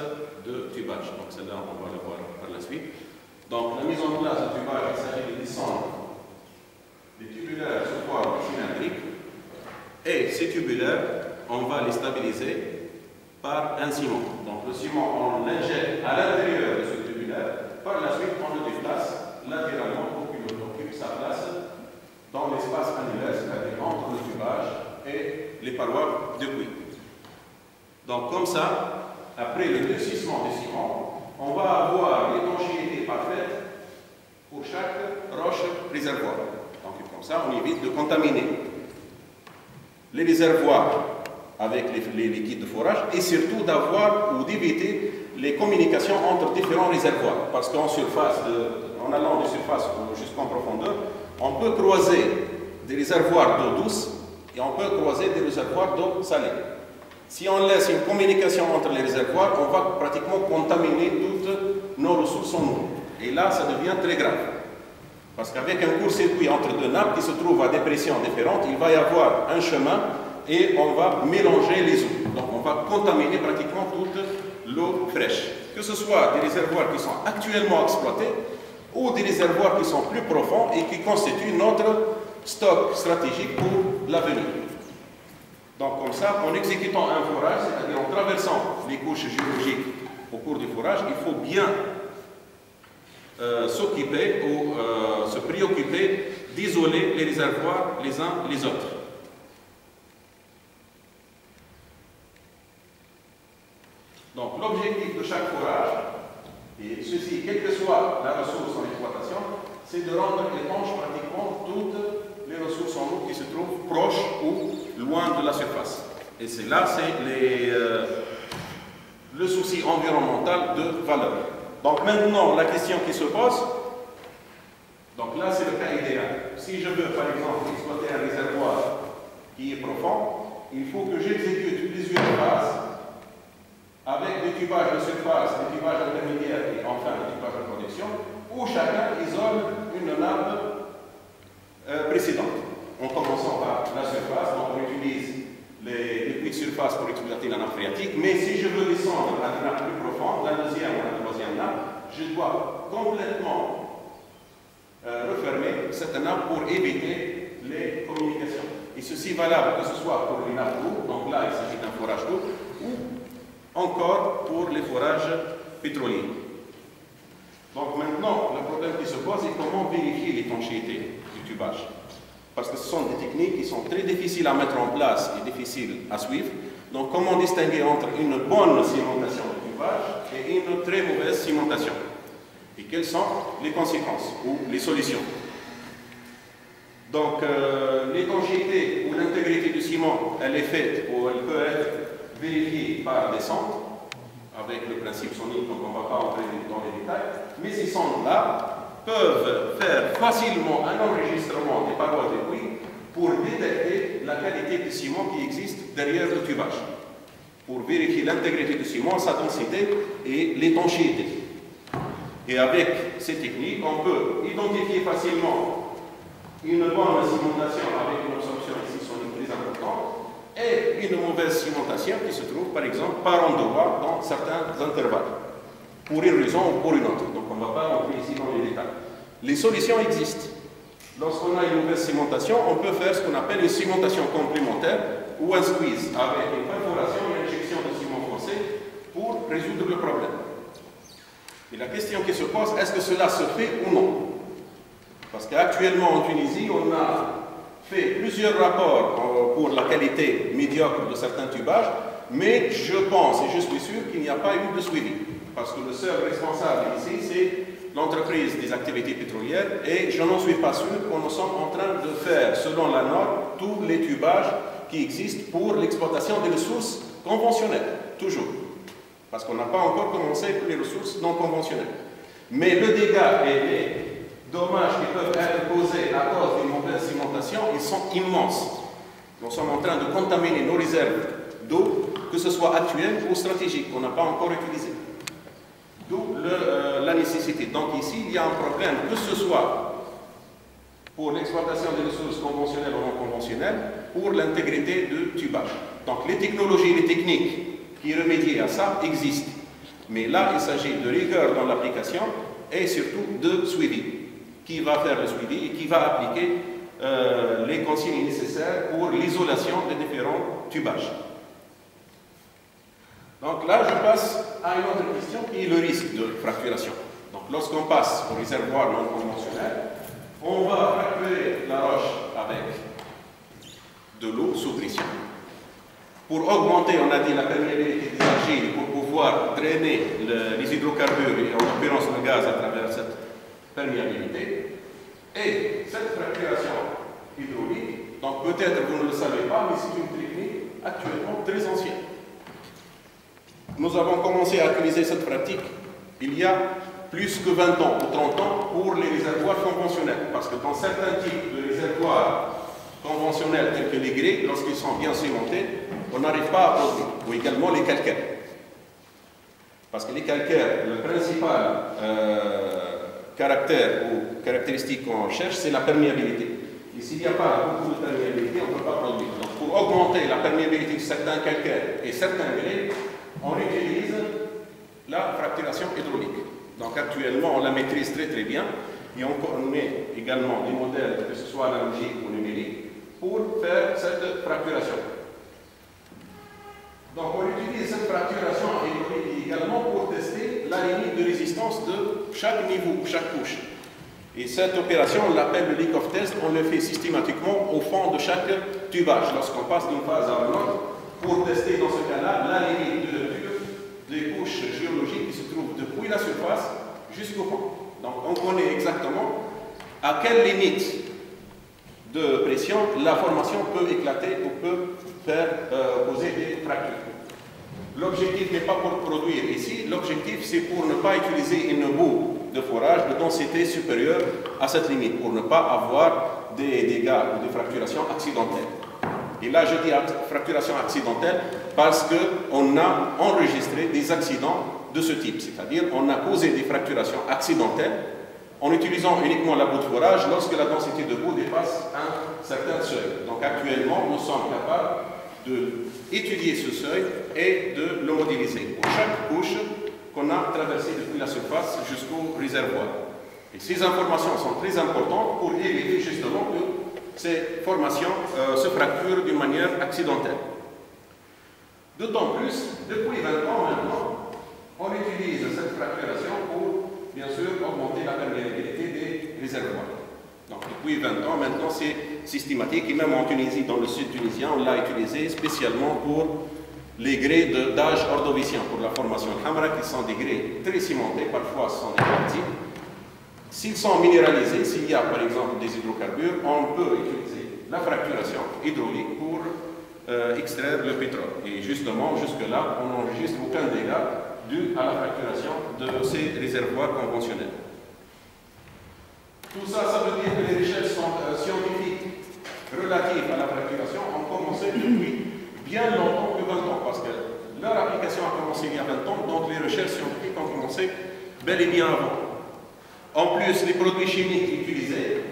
de tubage. Donc celle-là, on va le voir par la suite. Donc la mise en place de tubage, il s'agit de descendre des tubulaires sous forme cylindrique, et ces tubulaires, on va les stabiliser par un ciment. Donc le ciment, on l'injecte à l'intérieur de ce tubulaire, par la suite on le déplace latéralement pour qu'il occupe sa place dans l'espace annulaire, c'est-à-dire entre le tubage et les parois de puits. Donc comme ça, après le durcissement du ciment, on va avoir l'étanchéité parfaite pour chaque roche réservoir. Donc comme ça, on évite de contaminer les réservoirs avec les liquides de forage, et surtout d'avoir ou d'éviter les communications entre différents réservoirs. Parce qu'en surface, en allant de surface jusqu'en profondeur, on peut croiser des réservoirs d'eau douce et on peut croiser des réservoirs d'eau salée. Si on laisse une communication entre les réservoirs, on va pratiquement contaminer toutes nos ressources en eau. Et là, ça devient très grave. Parce qu'avec un court-circuit entre deux nappes qui se trouvent à des pressions différentes, il va y avoir un chemin et on va mélanger les eaux. Donc on va contaminer pratiquement toute l'eau fraîche. Que ce soit des réservoirs qui sont actuellement exploités ou des réservoirs qui sont plus profonds et qui constituent notre stock stratégique pour l'avenir. Donc comme ça, en exécutant un forage, c'est-à-dire en traversant les couches géologiques au cours du forage, il faut bien s'occuper ou se préoccuper d'isoler les réservoirs les uns les autres. Donc l'objectif de chaque forage, et ceci, quelle que soit la ressource en exploitation, c'est de rendre étanche pratiquement toutes les ressources en eau qui se trouvent proches ou loin de la surface. Et c'est là, c'est le souci environnemental de valeur. Donc maintenant, la question qui se pose, donc là c'est le cas idéal. Si je veux par exemple exploiter un réservoir qui est profond, il faut que j'exécute plusieurs phases avec des tubages de surface, des tubages intermédiaires et enfin des tubages de production, où chacun isole une nappe précédente. En commençant par la surface, donc on utilise les puits de surface pour exploiter la nappe phréatique, mais si je veux descendre à une nappe plus profonde, la deuxième ou la troisième nappe, je dois complètement refermer cette nappe pour éviter les communications. Et ceci est valable que ce soit pour les nappes d'eau, donc là il s'agit d'un forage d'eau, ou encore pour les forages pétroliers. Donc maintenant, le problème qui se pose est comment vérifier l'étanchéité du tubage. Parce que ce sont des techniques qui sont très difficiles à mettre en place et difficiles à suivre. Donc comment distinguer entre une bonne cimentation du tubage et une très mauvaise cimentation? Et quelles sont les conséquences ou les solutions? Donc l'étanchéité ou l'intégrité du ciment, elle est faite ou elle peut être vérifiée par des sondes avec le principe sonique, donc on ne va pas entrer dans les détails, mais ces sondes-là, peuvent faire facilement un enregistrement des parois de puits pour détecter la qualité du ciment qui existe derrière le tubage, pour vérifier l'intégrité du ciment, sa densité et l'étanchéité. Et avec ces techniques, on peut identifier facilement une bonne cimentation avec une absorption ici sonique très importante et une mauvaise cimentation qui se trouve par exemple par endroit dans certains intervalles, pour une raison ou pour une autre. Donc on ne va pas entrer ici dans les détails. Les solutions existent. Lorsqu'on a une mauvaise cimentation, on peut faire ce qu'on appelle une cimentation complémentaire ou un squeeze avec une perforation et une injection de ciment foncé pour résoudre le problème. Et la question qui se pose, est-ce que cela se fait ou non? Parce qu'actuellement en Tunisie, on a fait plusieurs rapports pour la qualité médiocre de certains tubages, mais je pense et je suis sûr qu'il n'y a pas eu de suivi. Parce que le seul responsable ici, c'est l'entreprise des activités pétrolières, et je n'en suis pas sûr qu'on nous sommes en train de faire, selon la norme, tous les tubages qui existent pour l'exploitation des ressources conventionnelles, toujours. Parce qu'on n'a pas encore commencé pour les ressources non conventionnelles. Mais le dégât et les dommages qui peuvent être causés à cause d'une mauvaise cimentation, ils sont immenses. Nous sommes en train de contaminer nos réserves d'eau, que ce soit actuelles ou stratégiques, qu'on n'a pas encore utilisées. D'où la nécessité. Donc ici, il y a un problème, que ce soit pour l'exploitation des ressources conventionnelles ou non conventionnelles, pour l'intégrité de tubage. Donc les technologies, les techniques qui remédient à ça existent. Mais là, il s'agit de rigueur dans l'application et surtout de suivi. Qui va faire le suivi et qui va appliquer les consignes nécessaires pour l'isolation des différents tubages. Donc là, je passe à une autre question qui est le risque de fracturation. Donc lorsqu'on passe au réservoir non conventionnel, on va fracturer la roche avec de l'eau sous pression. Pour augmenter, on a dit, la perméabilité des argiles, pour pouvoir drainer les hydrocarbures, et en l'occurrence le gaz, à travers cette perméabilité. Et cette fracturation hydraulique, donc peut-être vous ne le savez pas, mais c'est une technique actuellement très ancienne. Nous avons commencé à utiliser cette pratique il y a plus que 20 ans ou 30 ans pour les réservoirs conventionnels. Parce que dans certains types de réservoirs conventionnels tels que les grès, lorsqu'ils sont bien cimentés, on n'arrive pas à produire. Ou également les calcaires. Parce que les calcaires, le principal caractère ou caractéristique qu'on cherche, c'est la perméabilité. Et s'il n'y a pas beaucoup de perméabilité, on ne peut pas produire. Donc pour augmenter la perméabilité de certains calcaires et certains grès, on utilise la fracturation hydraulique. Donc actuellement, on la maîtrise très très bien et on connaît également des modèles, que ce soit analogiques ou numériques, pour faire cette fracturation. Donc on utilise cette fracturation hydraulique également pour tester la limite de résistance de chaque niveau, chaque couche. Et cette opération, on l'appelle le leak of test, on le fait systématiquement au fond de chaque tubage, lorsqu'on passe d'une phase à une autre, pour tester dans ce cas-là la limite de des couches géologiques qui se trouvent depuis la surface jusqu'au fond. Donc on connaît exactement à quelle limite de pression la formation peut éclater ou peut faire causer des fractures. L'objectif n'est pas pour produire ici, l'objectif c'est pour ne pas utiliser une boue de forage de densité supérieure à cette limite, pour ne pas avoir des dégâts ou des fracturations accidentelles. Et là, je dis fracturation accidentelle parce qu'on a enregistré des accidents de ce type. C'est-à-dire, on a causé des fracturations accidentelles en utilisant uniquement la boue de forage lorsque la densité de boue dépasse un certain seuil. Donc actuellement, nous sommes capables d'étudier ce seuil et de le modéliser pour chaque couche qu'on a traversée depuis la surface jusqu'au réservoir. Et ces informations sont très importantes pour éviter justement que ces formations se fracturent d'une manière accidentelle. D'autant plus, depuis 20 ans maintenant, on utilise cette fracturation pour, bien sûr, augmenter la perméabilité des réservoirs. Donc depuis 20 ans maintenant, c'est systématique, et même en Tunisie, dans le sud tunisien, on l'a utilisé spécialement pour les grès d'âge ordovicien, pour la formation Hamra, qui sont des grès très cimentés, parfois ce sont des quartzites. S'ils sont minéralisés, s'il y a par exemple des hydrocarbures, on peut utiliser la fracturation hydraulique pour extraire le pétrole. Et justement, jusque-là, on n'enregistre aucun dégât dû à la fracturation de ces réservoirs conventionnels. Tout ça, ça veut dire que les recherches scientifiques relatives à la fracturation ont commencé depuis bien longtemps, plus de 20 ans, parce que leur application a commencé il y a 20 ans, donc les recherches scientifiques ont commencé bel et bien avant. En plus, les produits chimiques utilisés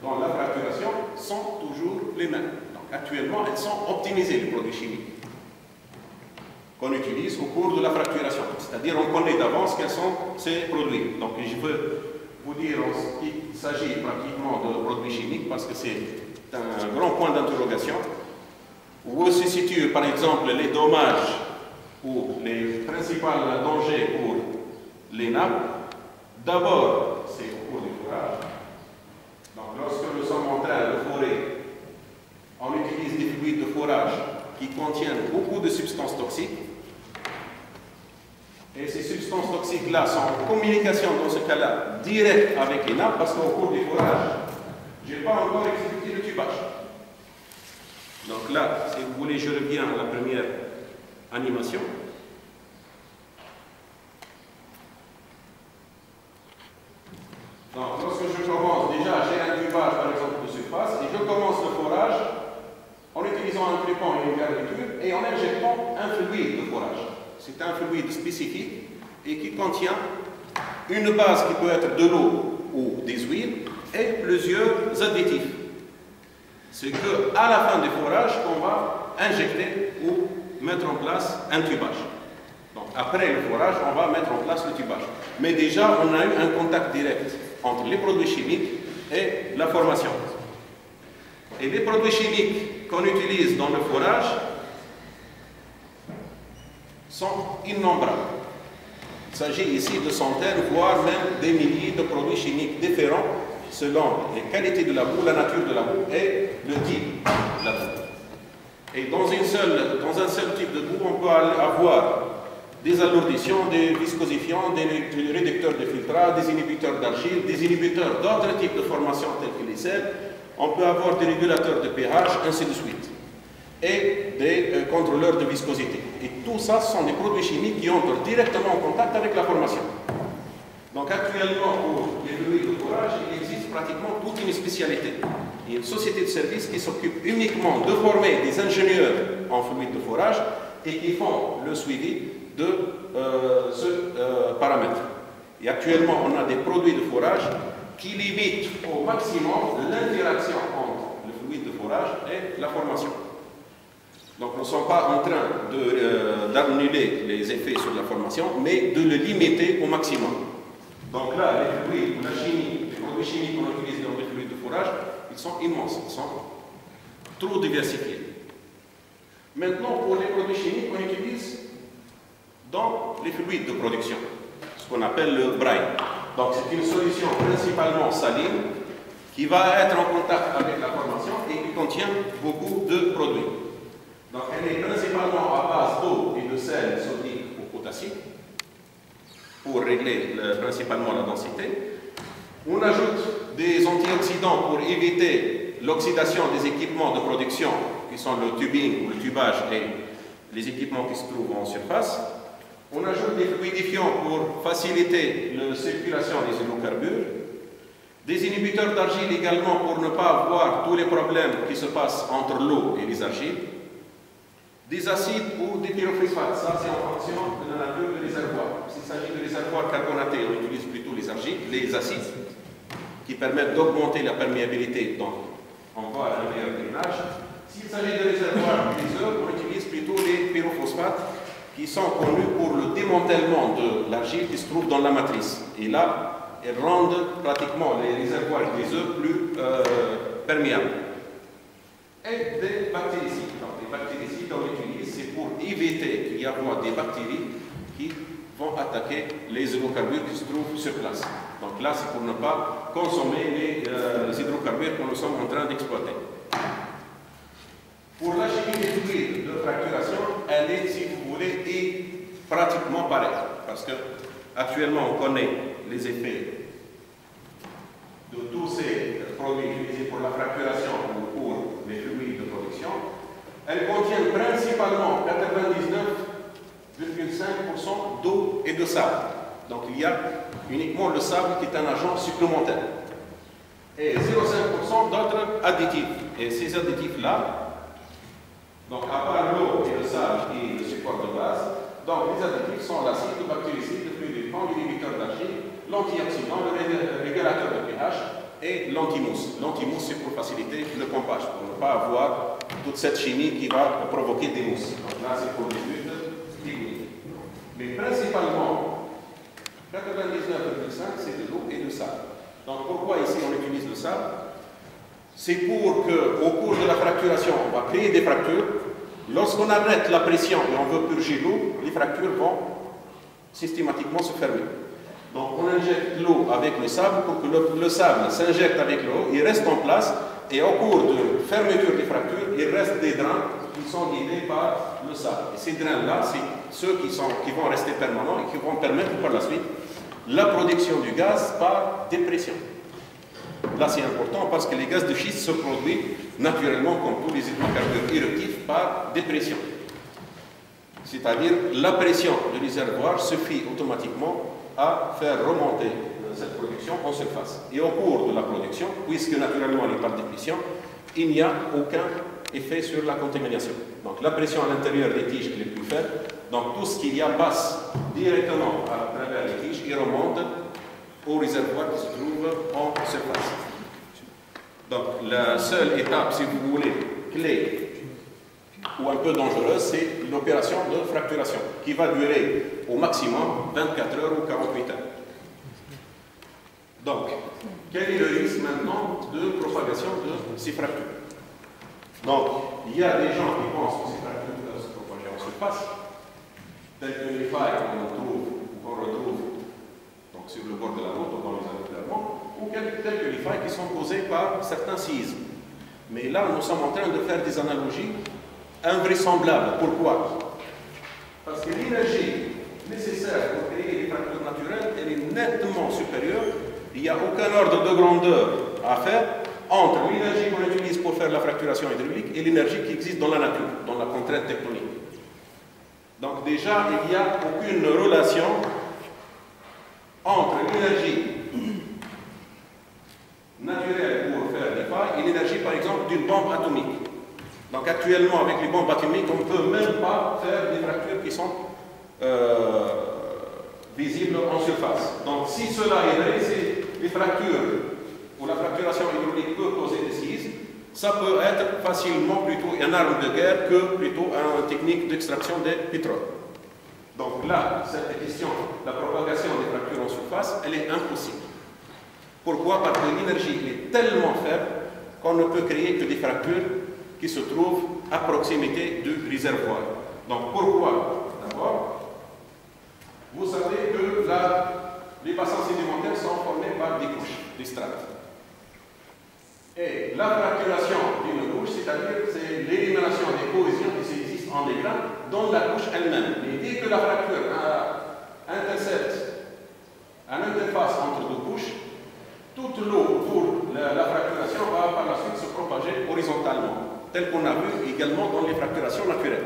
dans la fracturation sont toujours les mêmes. Donc actuellement, elles sont optimisées, les produits chimiques qu'on utilise au cours de la fracturation. C'est-à-dire, on connaît d'avance quels sont ces produits. Donc, je veux vous dire qu'il s'agit pratiquement de produits chimiques parce que c'est un grand point d'interrogation où se situent, par exemple, les dommages ou les principaux dangers pour les nappes. D'abord, c'est au cours du fourrage. Donc, lorsque nous sommes en train de fourrer, on utilise des fluides de fourrage qui contiennent beaucoup de substances toxiques. Et ces substances toxiques-là sont en communication, dans ce cas-là, directe avec les nappes, parce qu'au cours du fourrage, je n'ai pas encore expliqué le tubage. Donc là, si vous voulez, je reviens à la première animation. Donc, lorsque je commence, déjà, j'ai un tubage, par exemple, de surface, et je commence le fourrage en utilisant un trupant et une garniture, et en injectant un fluide de fourrage. C'est un fluide spécifique et qui contient une base qui peut être de l'eau ou des huiles et plusieurs additifs. C'est qu'à la fin du fourrage qu'on va injecter ou mettre en place un tubage. Donc après le fourrage, on va mettre en place le tubage. Mais déjà, on a eu un contact direct entre les produits chimiques et la formation. Et les produits chimiques qu'on utilise dans le fourrage sont innombrables. Il s'agit ici de centaines, voire même des milliers de produits chimiques différents selon les qualités de la boue, la nature de la boue et le type de la boue. Et dans un seul type de boue, on peut avoir des alourdissants, des viscosifiants, des réducteurs de filtrage, des inhibiteurs d'argile, des inhibiteurs d'autres types de formations telles que les sels. On peut avoir des régulateurs de pH, ainsi de suite. Et des contrôleurs de viscosité. Et tout ça, ce sont des produits chimiques qui entrent directement en contact avec la formation. Donc actuellement, pour les fluides de fourrage, il existe pratiquement toute une spécialité. Il y a une société de services qui s'occupe uniquement de former des ingénieurs en fluides de fourrage et qui font le suivi de ce paramètre. Et actuellement, on a des produits de fourrage qui limitent au maximum l'interaction entre le fluide de fourrage et la formation. Donc nous ne sommes pas en train d'annuler les effets sur la formation, mais de le limiter au maximum. Donc là, les fluides, la chimie, les produits chimiques qu'on utilise dans les fluides de fourrage, ils sont immenses, ils sont trop diversifiés. Maintenant, pour les produits chimiques qu'on utilise dans les fluides de production, ce qu'on appelle le brine. Donc c'est une solution principalement saline qui va être en contact avec la formation et qui contient beaucoup de produits. Donc elle est principalement à base d'eau et de sel sodique ou potassique pour régler principalement la densité. On ajoute des antioxydants pour éviter l'oxydation des équipements de production qui sont le tubing ou le tubage et les équipements qui se trouvent en surface. On ajoute des fluidifiants pour faciliter la circulation des hydrocarbures. Des inhibiteurs d'argile également pour ne pas avoir tous les problèmes qui se passent entre l'eau et les argiles. Des acides ou des pyrophosphates, ça c'est en fonction de la nature du réservoir. S'il s'agit de réservoirs carbonatés, on utilise plutôt les acides, qui permettent d'augmenter la perméabilité, donc on va à un meilleur drainage. S'il s'agit de réservoirs griseux, on utilise plutôt les pyrophosphates, qui sont connus pour le démantèlement de l'argile qui se trouve dans la matrice. Et là, elles rendent pratiquement les réservoirs griseux plus perméables. Et des bactéricides. Donc, les bactéricides qu'on utilise, c'est pour éviter qu'il y ait des bactéries qui vont attaquer les hydrocarbures qui se trouvent sur place. Donc là, c'est pour ne pas consommer les hydrocarbures que nous sommes en train d'exploiter. Pour la chimie des fluides de fracturation, elle est, si vous voulez, pratiquement pareille. Parce que actuellement, on connaît les effets de tous ces produits utilisés pour la fracturation ou pour les fluides de production. Elles contiennent principalement 99,5% d'eau et de sable. Donc il y a uniquement le sable qui est un agent supplémentaire. et 0,5% d'autres additifs. Et ces additifs-là, donc à part l'eau et le sable et le support de base, donc les additifs sont l'acide, le bactéricide, le fluidulfant, l'inhibiteur d'argile, l'antioxydant, le régulateur de pH et l'antimousse. L'antimousse, c'est pour faciliter le pompage, pour ne pas avoir toute cette chimie qui va provoquer des mousses. Donc là, c'est pour les buts techniques. Mais principalement, 99,5% c'est de l'eau et du sable. Donc pourquoi ici on utilise le sable? C'est pour qu'au cours de la fracturation, on va créer des fractures. Lorsqu'on arrête la pression et on veut purger l'eau, les fractures vont systématiquement se fermer. Donc on injecte l'eau avec le sable pour que le sable s'injecte avec l'eau, il reste en place et au cours de fermeture des fractures, il reste des drains qui sont guidés par le sable. Et ces drains-là, c'est ceux qui vont rester permanents et qui vont permettre par la suite la production du gaz par dépression. Là, c'est important parce que les gaz de schiste se produisent naturellement, comme tous les hydrocarbures éruptifs, par dépression. C'est-à-dire, la pression du réservoir suffit automatiquement à faire remonter cette production en surface. Et au cours de la production, puisque naturellement elle est par dépression, il n'y a aucun effet sur la contamination. Donc la pression à l'intérieur des tiges est plus faible, donc tout ce qu'il y a passe directement à travers les tiges et remonte au réservoir qui se trouve en surface. Donc la seule étape, si vous voulez, clé ou un peu dangereuse, c'est l'opération de fracturation, qui va durer au maximum 24 heures ou 48 heures. Donc, quel est le risque maintenant de propagation de ces fractures? Donc, il y a des gens qui pensent que ces fractures peuvent se propager en surface, telles que les failles qu'on retrouve donc, sur le bord de la route ou dans les aveuglements, ou telles que les failles qui sont causées par certains séismes. Mais là, nous sommes en train de faire des analogies invraisemblables. Pourquoi? Parce que l'énergie nécessaire pour créer des fractures naturelles, elle est nettement supérieure. Il n'y a aucun ordre de grandeur à faire entre l'énergie qu'on utilise pour faire la fracturation hydraulique et l'énergie qui existe dans la nature, dans la contrainte tectonique. Donc déjà, il n'y a aucune relation entre l'énergie naturelle pour faire des failles et l'énergie, par exemple, d'une bombe atomique. Donc actuellement, avec les bombes atomiques, on ne peut même pas faire des fractures qui sont visibles en surface. Donc si cela est vrai, c'est les fractures ou la fracturation hydraulique peut causer des séismes, ça peut être facilement plutôt une arme de guerre que plutôt une technique d'extraction des pétroles. Donc là, cette question, la propagation des fractures en surface, elle est impossible. Pourquoi? Parce que l'énergie est tellement faible qu'on ne peut créer que des fractures qui se trouvent à proximité du réservoir. Donc pourquoi? D'abord, vous savez que les bassins sédimentaires sont formés par des couches, des strates. Et la fracturation d'une couche, c'est-à-dire c'est l'élimination des cohésions qui existent en déclin dans la couche elle-même. Et dès que la fracture intercepte une interface entre deux couches, toute l'eau pour la fracturation va par la suite se propager horizontalement, tel qu'on a vu également dans les fracturations naturelles.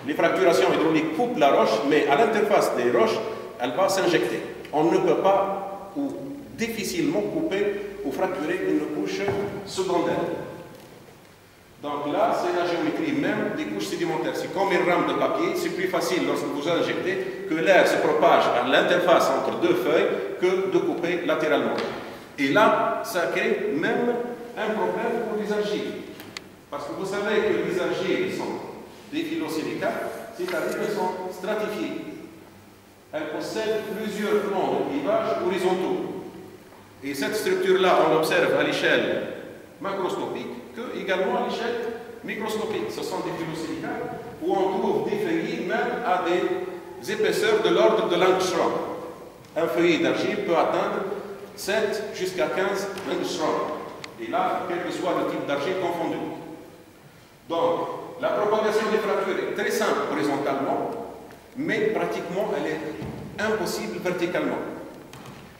Les fracturations hydrauliques coupent la roche, mais à l'interface des roches, elle va s'injecter. On ne peut pas ou difficilement couper ou fracturer une couche secondaire. Donc là, c'est la géométrie même des couches sédimentaires. C'est comme une rame de papier, c'est plus facile lorsque vous injectez que l'air se propage à l'interface entre deux feuilles que de couper latéralement. Et là, ça crée même un problème pour les argiles. Parce que vous savez que les argiles sont des phyllosilicates, c'est-à-dire qu'elles sont stratifiées. Elles possèdent plusieurs plans de clivage horizontaux. Et cette structure-là, on l'observe à l'échelle macroscopique, que également à l'échelle microscopique. Ce sont des phyllosilicates où on trouve des feuillets même à des épaisseurs de l'ordre de l'angstrom. Un feuillet d'argile peut atteindre 7 jusqu'à 15 angstrom. Et là, quel que soit le type d'argile confondu. Donc, la propagation des fractures est très simple horizontalement, mais pratiquement elle est impossible verticalement.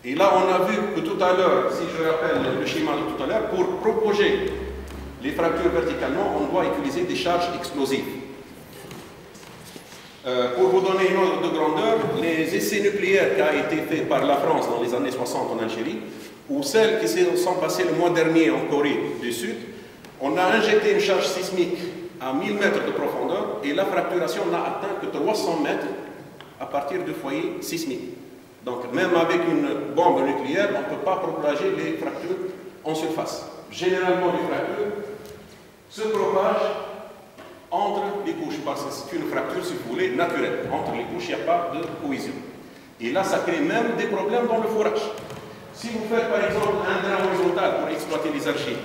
Et là, on a vu que tout à l'heure, si je rappelle le schéma de tout à l'heure, pour propager les fractures verticalement, on doit utiliser des charges explosives. Pour vous donner une ordre de grandeur, les essais nucléaires qui ont été faits par la France dans les années 60 en Algérie ou celles qui se sont passées le mois dernier en Corée du Sud, on a injecté une charge sismique à 1000 mètres de profondeur et la fracturation n'a atteint que 300 mètres à partir du foyer sismique. Donc même avec une bombe nucléaire, on ne peut pas propager les fractures en surface. Généralement, les fractures se propagent entre les couches, parce que c'est une fracture, si vous voulez, naturelle. Entre les couches, il n'y a pas de cohésion. Et là, ça crée même des problèmes dans le forage. Si vous faites par exemple un drain horizontal pour exploiter les argiles,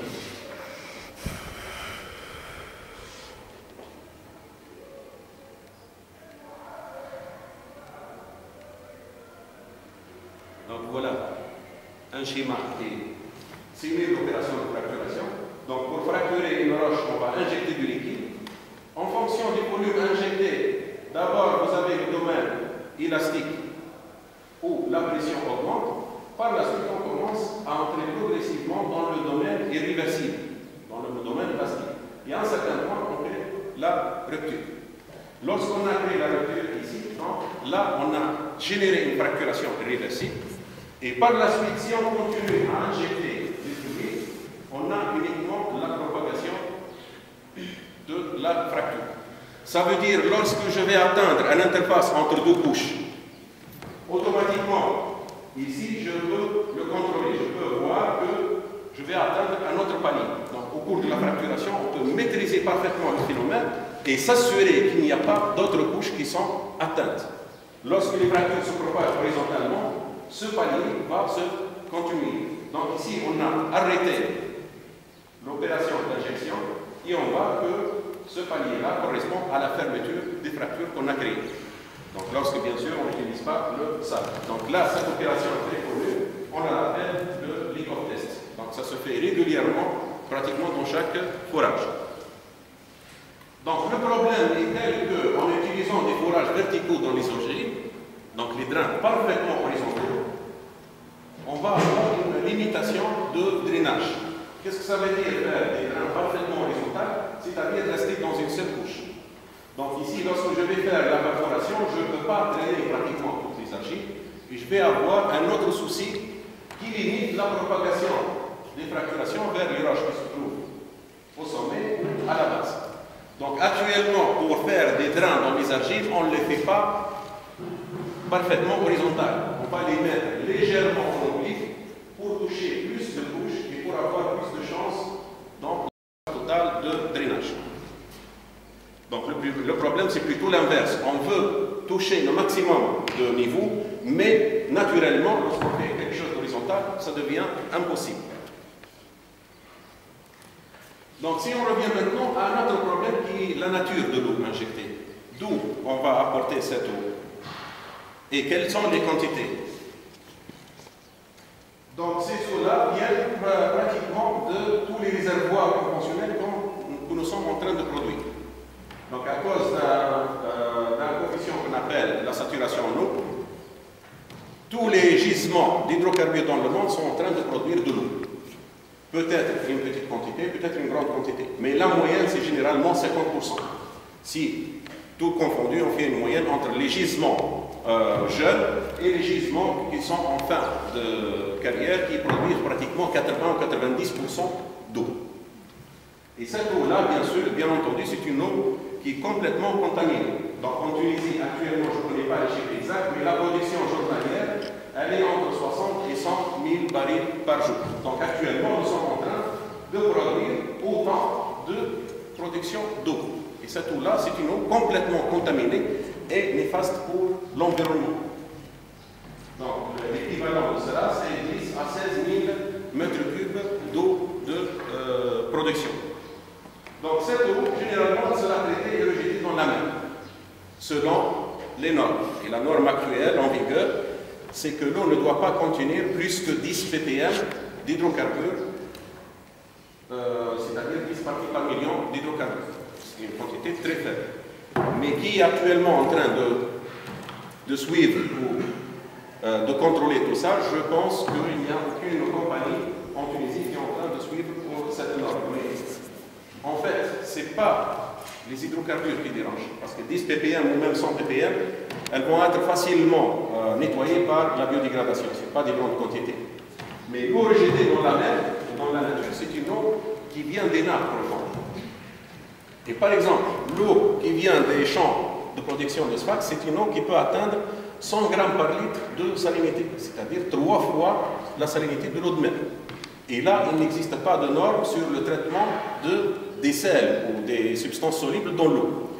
donc voilà un schéma qui simule l'opération de fracturation. Donc pour fracturer une roche, on va injecter du liquide. En fonction du volume injecté, d'abord vous avez le domaine élastique où la pression augmente. Par la suite, on commence à entrer progressivement dans le domaine irréversible, dans le domaine plastique. Et à un certain point, on crée la rupture. Lorsqu'on a créé la rupture ici, donc, là, on a généré une fracturation irréversible. Et par la suite, si on continue à injecter du fluide, on a uniquement la propagation de la fracture. Ça veut dire, lorsque je vais atteindre une interface entre deux couches, automatiquement, ici, je peux le contrôler. Je peux voir que je vais atteindre un autre palier. Donc, au cours de la fracturation, on peut maîtriser parfaitement le phénomène et s'assurer qu'il n'y a pas d'autres couches qui sont atteintes. Lorsque les fractures se propagent horizontalement, ce palier va se continuer. Donc, ici, on a arrêté l'opération d'injection et on voit que ce palier-là correspond à la fermeture des fractures qu'on a créées. Donc, lorsque, bien sûr, on n'utilise pas le sable. Donc là, cette opération est très connue, on l'appelle le leak-off test. Donc, ça se fait régulièrement, pratiquement dans chaque forage. Donc, le problème est tel qu'en utilisant des forages verticaux dans les ogives, donc les drains parfaitement horizontaux, on va avoir une limitation de drainage. Qu'est-ce que ça veut dire faire des drains parfaitement horizontaux? C'est-à-dire rester dans une seule couche. Donc ici, lorsque je vais faire la perforation, je ne peux pas drainer pratiquement toutes les argiles et je vais avoir un autre souci qui limite la propagation des fracturations vers les roches qui se trouvent au sommet ou à la base. Donc actuellement, pour faire des drains dans les argiles, on ne les fait pas parfaitement horizontales. On va les mettre légèrement en oblique pour toucher plus de couches et pour avoir plus de chances dans le total de drainage. Donc le problème, c'est plutôt l'inverse. On veut toucher le maximum de niveau, mais naturellement, lorsqu'on fait quelque chose d'horizontal, ça devient impossible. Donc si on revient maintenant à un autre problème qui est la nature de l'eau injectée. D'où on va apporter cette eau et quelles sont les quantités. Donc ces eaux-là viennent pratiquement de tous les réservoirs conventionnels que nous sommes en train de produire. Donc à cause d'un coefficient qu'on appelle la saturation en eau, tous les gisements d'hydrocarbures dans le monde sont en train de produire de l'eau. Peut-être une petite quantité, peut-être une grande quantité. Mais la moyenne, c'est généralement 50%. Si, tout confondu, on fait une moyenne entre les gisements jeunes et les gisements qui sont en fin de carrière, qui produisent pratiquement 80 ou 90% d'eau. Et cette eau-là, bien entendu, c'est une eau qui est complètement contaminée. Donc en Tunisie, actuellement, je ne connais pas les chiffres exacts, mais la production journalière, elle est entre 60 et 100 000 barils par jour. Donc actuellement, nous sommes en train de produire autant de production d'eau. Et cette eau-là, c'est une eau complètement contaminée et néfaste pour l'environnement. Donc l'équivalent de cela, c'est 10 à 16 000 mètres cubes d'eau de production. Donc cette eau, généralement, sera traitée et rejetée dans la mer, selon les normes. Et la norme actuelle en vigueur, c'est que l'eau ne doit pas contenir plus que 10 ppm d'hydrocarbures, c'est-à-dire 10 parties par million d'hydrocarbures. C'est une quantité très faible. Mais qui est actuellement en train de suivre ou de contrôler tout ça? Je pense qu'il n'y a aucune compagnie en Tunisie qui est en train de suivre pour cette norme. Mais en fait, ce n'est pas les hydrocarbures qui dérangent, parce que 10 ppm ou même 100 ppm, elles vont être facilement nettoyées par la biodégradation. Ce n'est pas des grandes quantités. Mais l'eau rejetée dans la mer, dans la nature, c'est une eau qui vient des nappes profondes. Et par exemple, l'eau qui vient des champs de production de Sfax, c'est une eau qui peut atteindre 100 grammes par litre de salinité, c'est-à-dire 3 fois la salinité de l'eau de mer. Et là, il n'existe pas de normes sur le traitement des sels ou des substances solubles dans l'eau.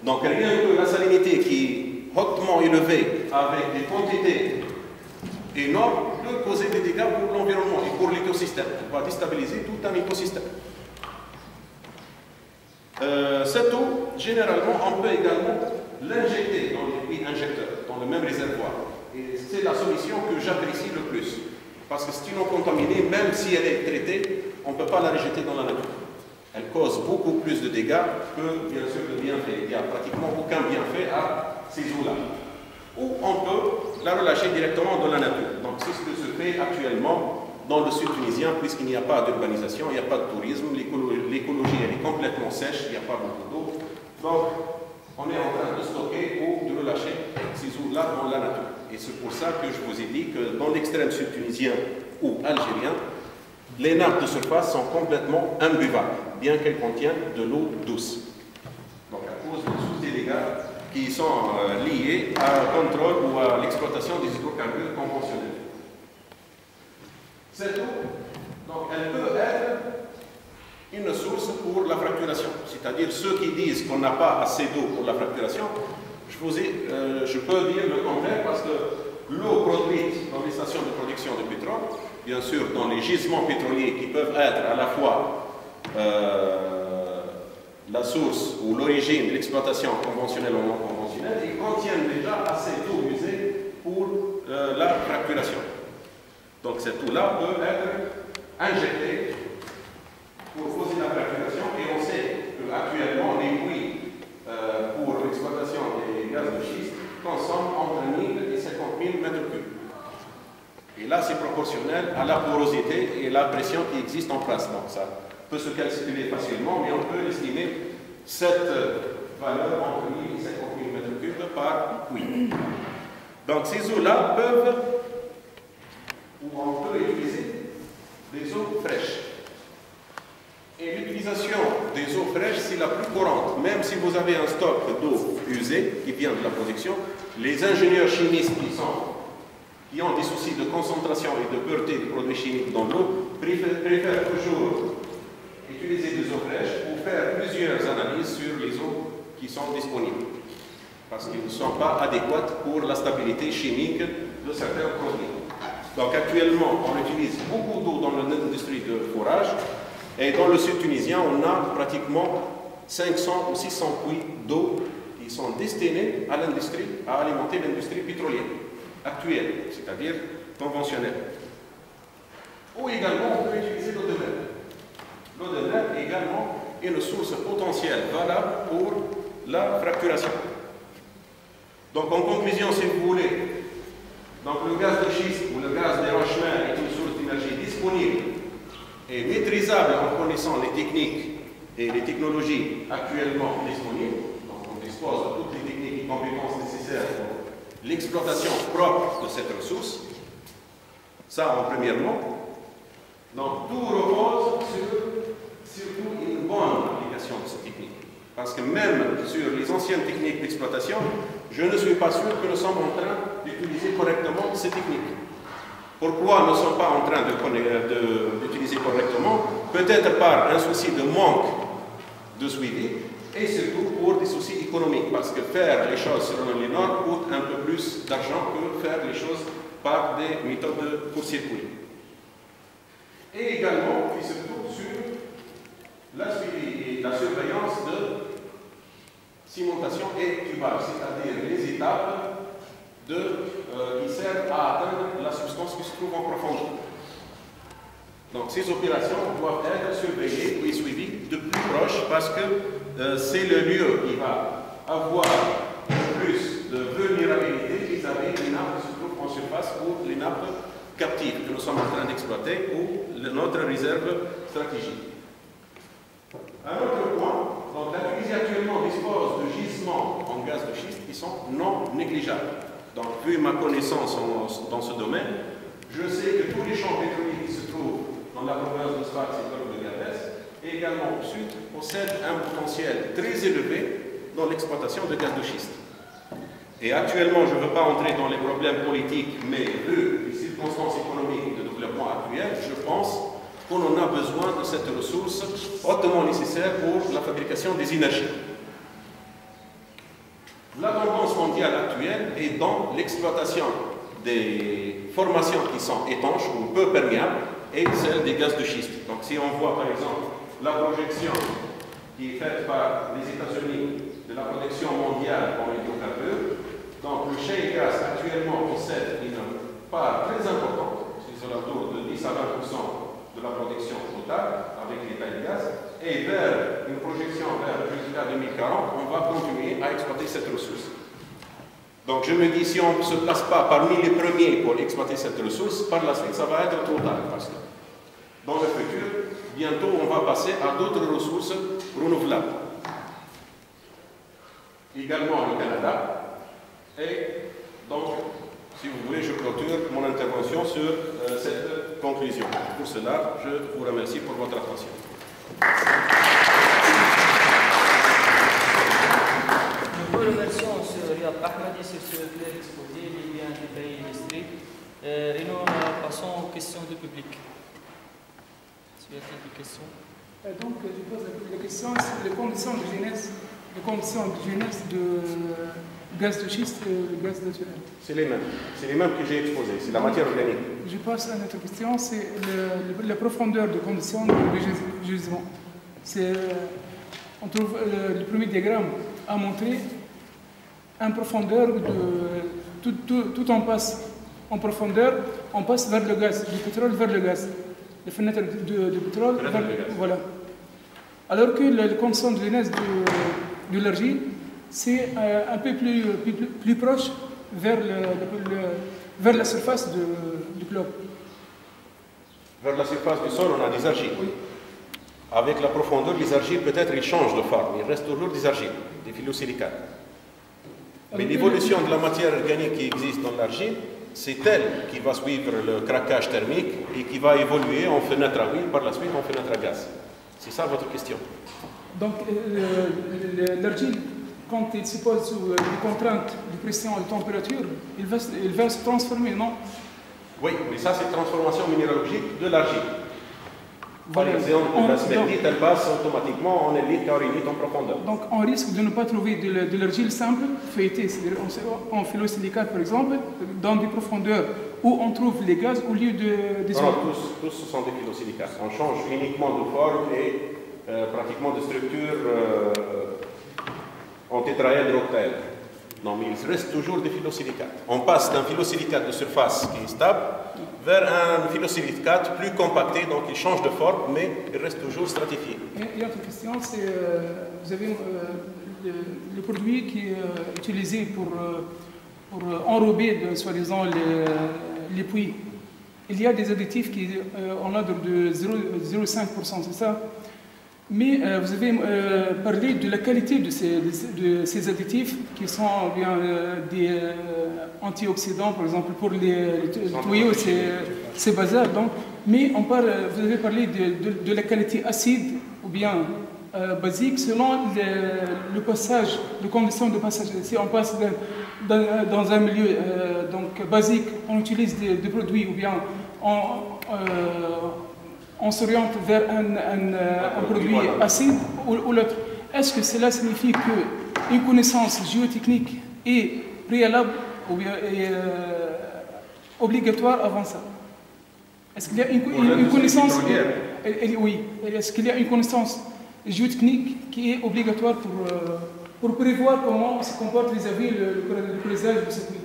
Donc rien que la salinité qui est hautement élevée avec des quantités énormes peut causer des dégâts pour l'environnement et pour l'écosystème. On va déstabiliser tout un écosystème. Cette eau, généralement, on peut également l'injecter dans les puits injecteurs, dans le même réservoir. Et c'est la solution que j'apprécie le plus. Parce que c'est une eau contaminée, même si elle est traitée, on ne peut pas la rejeter dans la nature. Elle cause beaucoup plus de dégâts que, bien sûr, de bienfaits. Il n'y a pratiquement aucun bienfait à ces eaux-là. Ou on peut la relâcher directement dans la nature. Donc c'est ce que se fait actuellement dans le sud tunisien, puisqu'il n'y a pas d'urbanisation, il n'y a pas de tourisme, l'écologie elle est complètement sèche, il n'y a pas beaucoup d'eau. Donc on est en train de stocker ou de relâcher ces eaux-là dans la nature. Et c'est pour ça que je vous ai dit que dans l'extrême sud tunisien ou algérien, les nappes de surface sont complètement imbuvables, bien qu'elles contiennent de l'eau douce. Donc à cause de tous ces dégâts qui sont liés au contrôle ou à l'exploitation des hydrocarbures conventionnels. Cette eau, donc, elle peut être une source pour la fracturation. C'est-à-dire ceux qui disent qu'on n'a pas assez d'eau pour la fracturation, je peux dire le contraire parce que l'eau produite dans les stations de production de pétrole, bien sûr dans les gisements pétroliers qui peuvent être à la fois la source ou l'origine de l'exploitation conventionnelle ou non conventionnelle, ils contiennent déjà assez d'eau usée pour la fracturation. Donc cette eau-là peut être injectée pour causer la fracturation et on sait qu'actuellement les puits pour l'exploitation des gaz de schiste consomment entre 1000 et 50 000 m3. Et là c'est proportionnel à la porosité et la pression qui existe en place. Donc ça peut se calculer facilement, mais on peut estimer cette valeur entre 1000 et 50 000 m3 par puits. Donc ces eaux-là peuvent, ou on peut utiliser des eaux fraîches. Et l'utilisation des eaux fraîches, c'est la plus courante. Même si vous avez un stock d'eau usée qui vient de la production, les ingénieurs chimistes qui ont des soucis de concentration et de pureté des produits chimiques dans l'eau préfèrent toujours utiliser des eaux fraîches pour faire plusieurs analyses sur les eaux qui sont disponibles. Parce qu'ils ne sont pas adéquates pour la stabilité chimique de certains produits. Donc actuellement, on utilise beaucoup d'eau dans l'industrie de forage. Et dans le sud tunisien, on a pratiquement 500 ou 600 puits d'eau qui sont destinés à l'industrie, à alimenter l'industrie pétrolière actuelle, c'est-à-dire conventionnelle. Ou également, on peut utiliser l'eau de mer. L'eau de mer est également une source potentielle valable pour la fracturation. Donc en conclusion, si vous voulez, donc le gaz de schiste ou le gaz des roches-mères est une source d'énergie disponible et maîtrisable en connaissant les techniques et les technologies actuellement disponibles. Donc on dispose de toutes les techniques et compétences nécessaires pour l'exploitation propre de cette ressource. Ça en premièrement. Donc tout repose sur surtout une bonne application de cette technique. Parce que même sur les anciennes techniques d'exploitation, je ne suis pas sûr que nous sommes en train d'utiliser correctement ces techniques. Pourquoi nous ne sommes pas en train d'utiliser correctement? Peut-être par un souci de manque de suivi et surtout pour des soucis économiques. Parce que faire les choses selon les normes coûte un peu plus d'argent que faire les choses par des méthodes de court-circuit. Et également, et surtout sur la suivi et la surveillance de cimentation et tubage, c'est-à-dire les étapes qui servent à atteindre la substance qui se trouve en profondeur. Donc ces opérations doivent être surveillées et suivies de plus proche parce que c'est le lieu qui va avoir le plus de vulnérabilité vis-à-vis des nappes qui se trouvent en surface ou les nappes captives que nous sommes en train d'exploiter ou notre réserve stratégique. Un autre point, donc la Tunisie actuellement dispose de gisements en gaz de schiste qui sont non négligeables. Donc, vu ma connaissance dans ce domaine, je sais que tous les champs pétroliers qui se trouve dans la province de Sfax et de Gabès, et également au sud, possède un potentiel très élevé dans l'exploitation de gaz de schiste. Et actuellement, je ne veux pas entrer dans les problèmes politiques, mais vu les circonstances économiques de développement actuelles, je pense qu'on en a besoin de cette ressource hautement nécessaire pour la fabrication des énergies. La tendance mondiale actuelle est dans l'exploitation des formations qui sont étanches ou peu perméables et celle des gaz de schiste. Donc si on voit par exemple la projection qui est faite par les États-Unis de la production mondiale en hydrocarbures, donc le shale gas actuellement possède une part très importante, c'est autour de 10 à 20% de la production totale avec les tailles de gaz, et vers une projection vers jusqu'à 2040, on va continuer à exploiter cette ressource. Donc je me dis, si on ne se place pas parmi les premiers pour exploiter cette ressource, par la suite, ça va être trop tard. Parce que dans le futur, bientôt, on va passer à d'autres ressources renouvelables. Également le Canada. Et donc, si vous voulez, je clôture mon intervention sur cette conclusion. Pour cela, je vous remercie pour votre attention.
Nous vous remercions sur Riyad Ahmadi sur ce clair exposé, les liens détaillés illustrés. Et nous passons aux questions du public. Est-ce qu'il y a des questions?
Donc, je pose la question sur les conditions de genèse de gaz de schiste et le gaz naturel. C'est les mêmes
que j'ai exposées, c'est la matière organique.
Je passe à une autre question, c'est la profondeur de conditions de gisement. On trouve le premier diagramme a montré une profondeur de tout en passe en profondeur, on passe vers le gaz, du pétrole vers le gaz. Les fenêtres de pétrole vers le gaz. Voilà. Alors que les conditions de genèse de l'argile, c'est un peu plus proche vers la surface du globe.
Vers la surface du sol, on a des argiles.
Oui.
Avec la profondeur, les argiles, peut-être, ils changent de forme. Il reste toujours des argiles, des phyllosilicates. Mais l'évolution de la matière organique qui existe dans l'argile, c'est elle qui va suivre le craquage thermique et qui va évoluer en fenêtre à huile, par la suite en fenêtre à gaz. C'est ça votre question.
Donc, l'argile, quand il se pose sous les contraintes de pression et de température, il va se transformer, non?
Oui, mais ça, c'est transformation minéralogique de l'argile.
Voilà.
Par exemple, la smeltite, elle passe automatiquement en élite, en profondeur.
Donc, on risque de ne pas trouver de l'argile simple, feuilletée, c'est-à-dire en phyllosilicate, par exemple, dans des profondeurs où on trouve les gaz au lieu des
non, tous ce sont des phyllosilicates. On change uniquement de forme et pratiquement de structure en tétraèdre, octaèdre. Non, mais il reste toujours des phyllosilicates. On passe d'un phyllosilicate de surface qui est stable vers un phyllosilicate plus compacté, donc il change de forme, mais il reste toujours stratifié.
Et l'autre question, c'est vous avez le produit qui est utilisé pour enrober, soi-disant, les puits. Il y a des additifs qui en ordre de 0,5%, c'est ça? Mais vous avez parlé de la qualité de ces additifs qui sont bien des antioxydants, par exemple, pour les tuyaux, c'est bazar. Donc, mais vous avez parlé de la qualité acide ou bien basique selon le passage, les conditions de passage. Si on passe dans un milieu donc basique, on utilise des produits ou bien on s'oriente vers un produit acide ou l'autre. Est-ce que cela signifie qu'une connaissance géotechnique est préalable ou bien obligatoire avant ça? Est-ce qu'il y a une connaissance? Oui. Est-ce qu'il y a une connaissance géotechnique qui est obligatoire pour prévoir comment se comportent vis-à-vis le paysage de cette ville?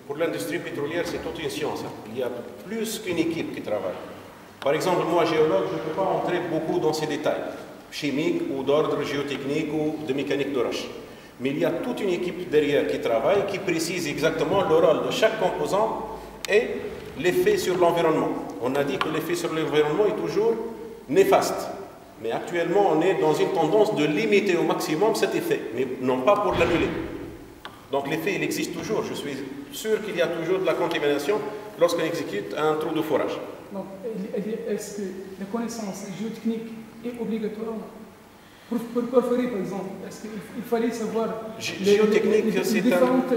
Pour l'industrie pétrolière, c'est toute une science. Il y a plus qu'une équipe qui travaille. Par exemple, moi, géologue, je ne peux pas entrer beaucoup dans ces détails chimiques ou d'ordre géotechnique ou de mécanique de roche. Mais il y a toute une équipe derrière qui travaille, qui précise exactement le rôle de chaque composant et l'effet sur l'environnement. On a dit que l'effet sur l'environnement est toujours néfaste. Mais actuellement, on est dans une tendance de limiter au maximum cet effet, mais non pas pour l'annuler. Donc l'effet, il existe toujours. Je suis sûr qu'il y a toujours de la contamination lorsqu'on exécute un trou de forage.
Donc, est-ce que la connaissance géotechnique est obligatoire pour perforer, par exemple? Est-ce qu'il fallait savoir
géotechnique, c'est
différentes...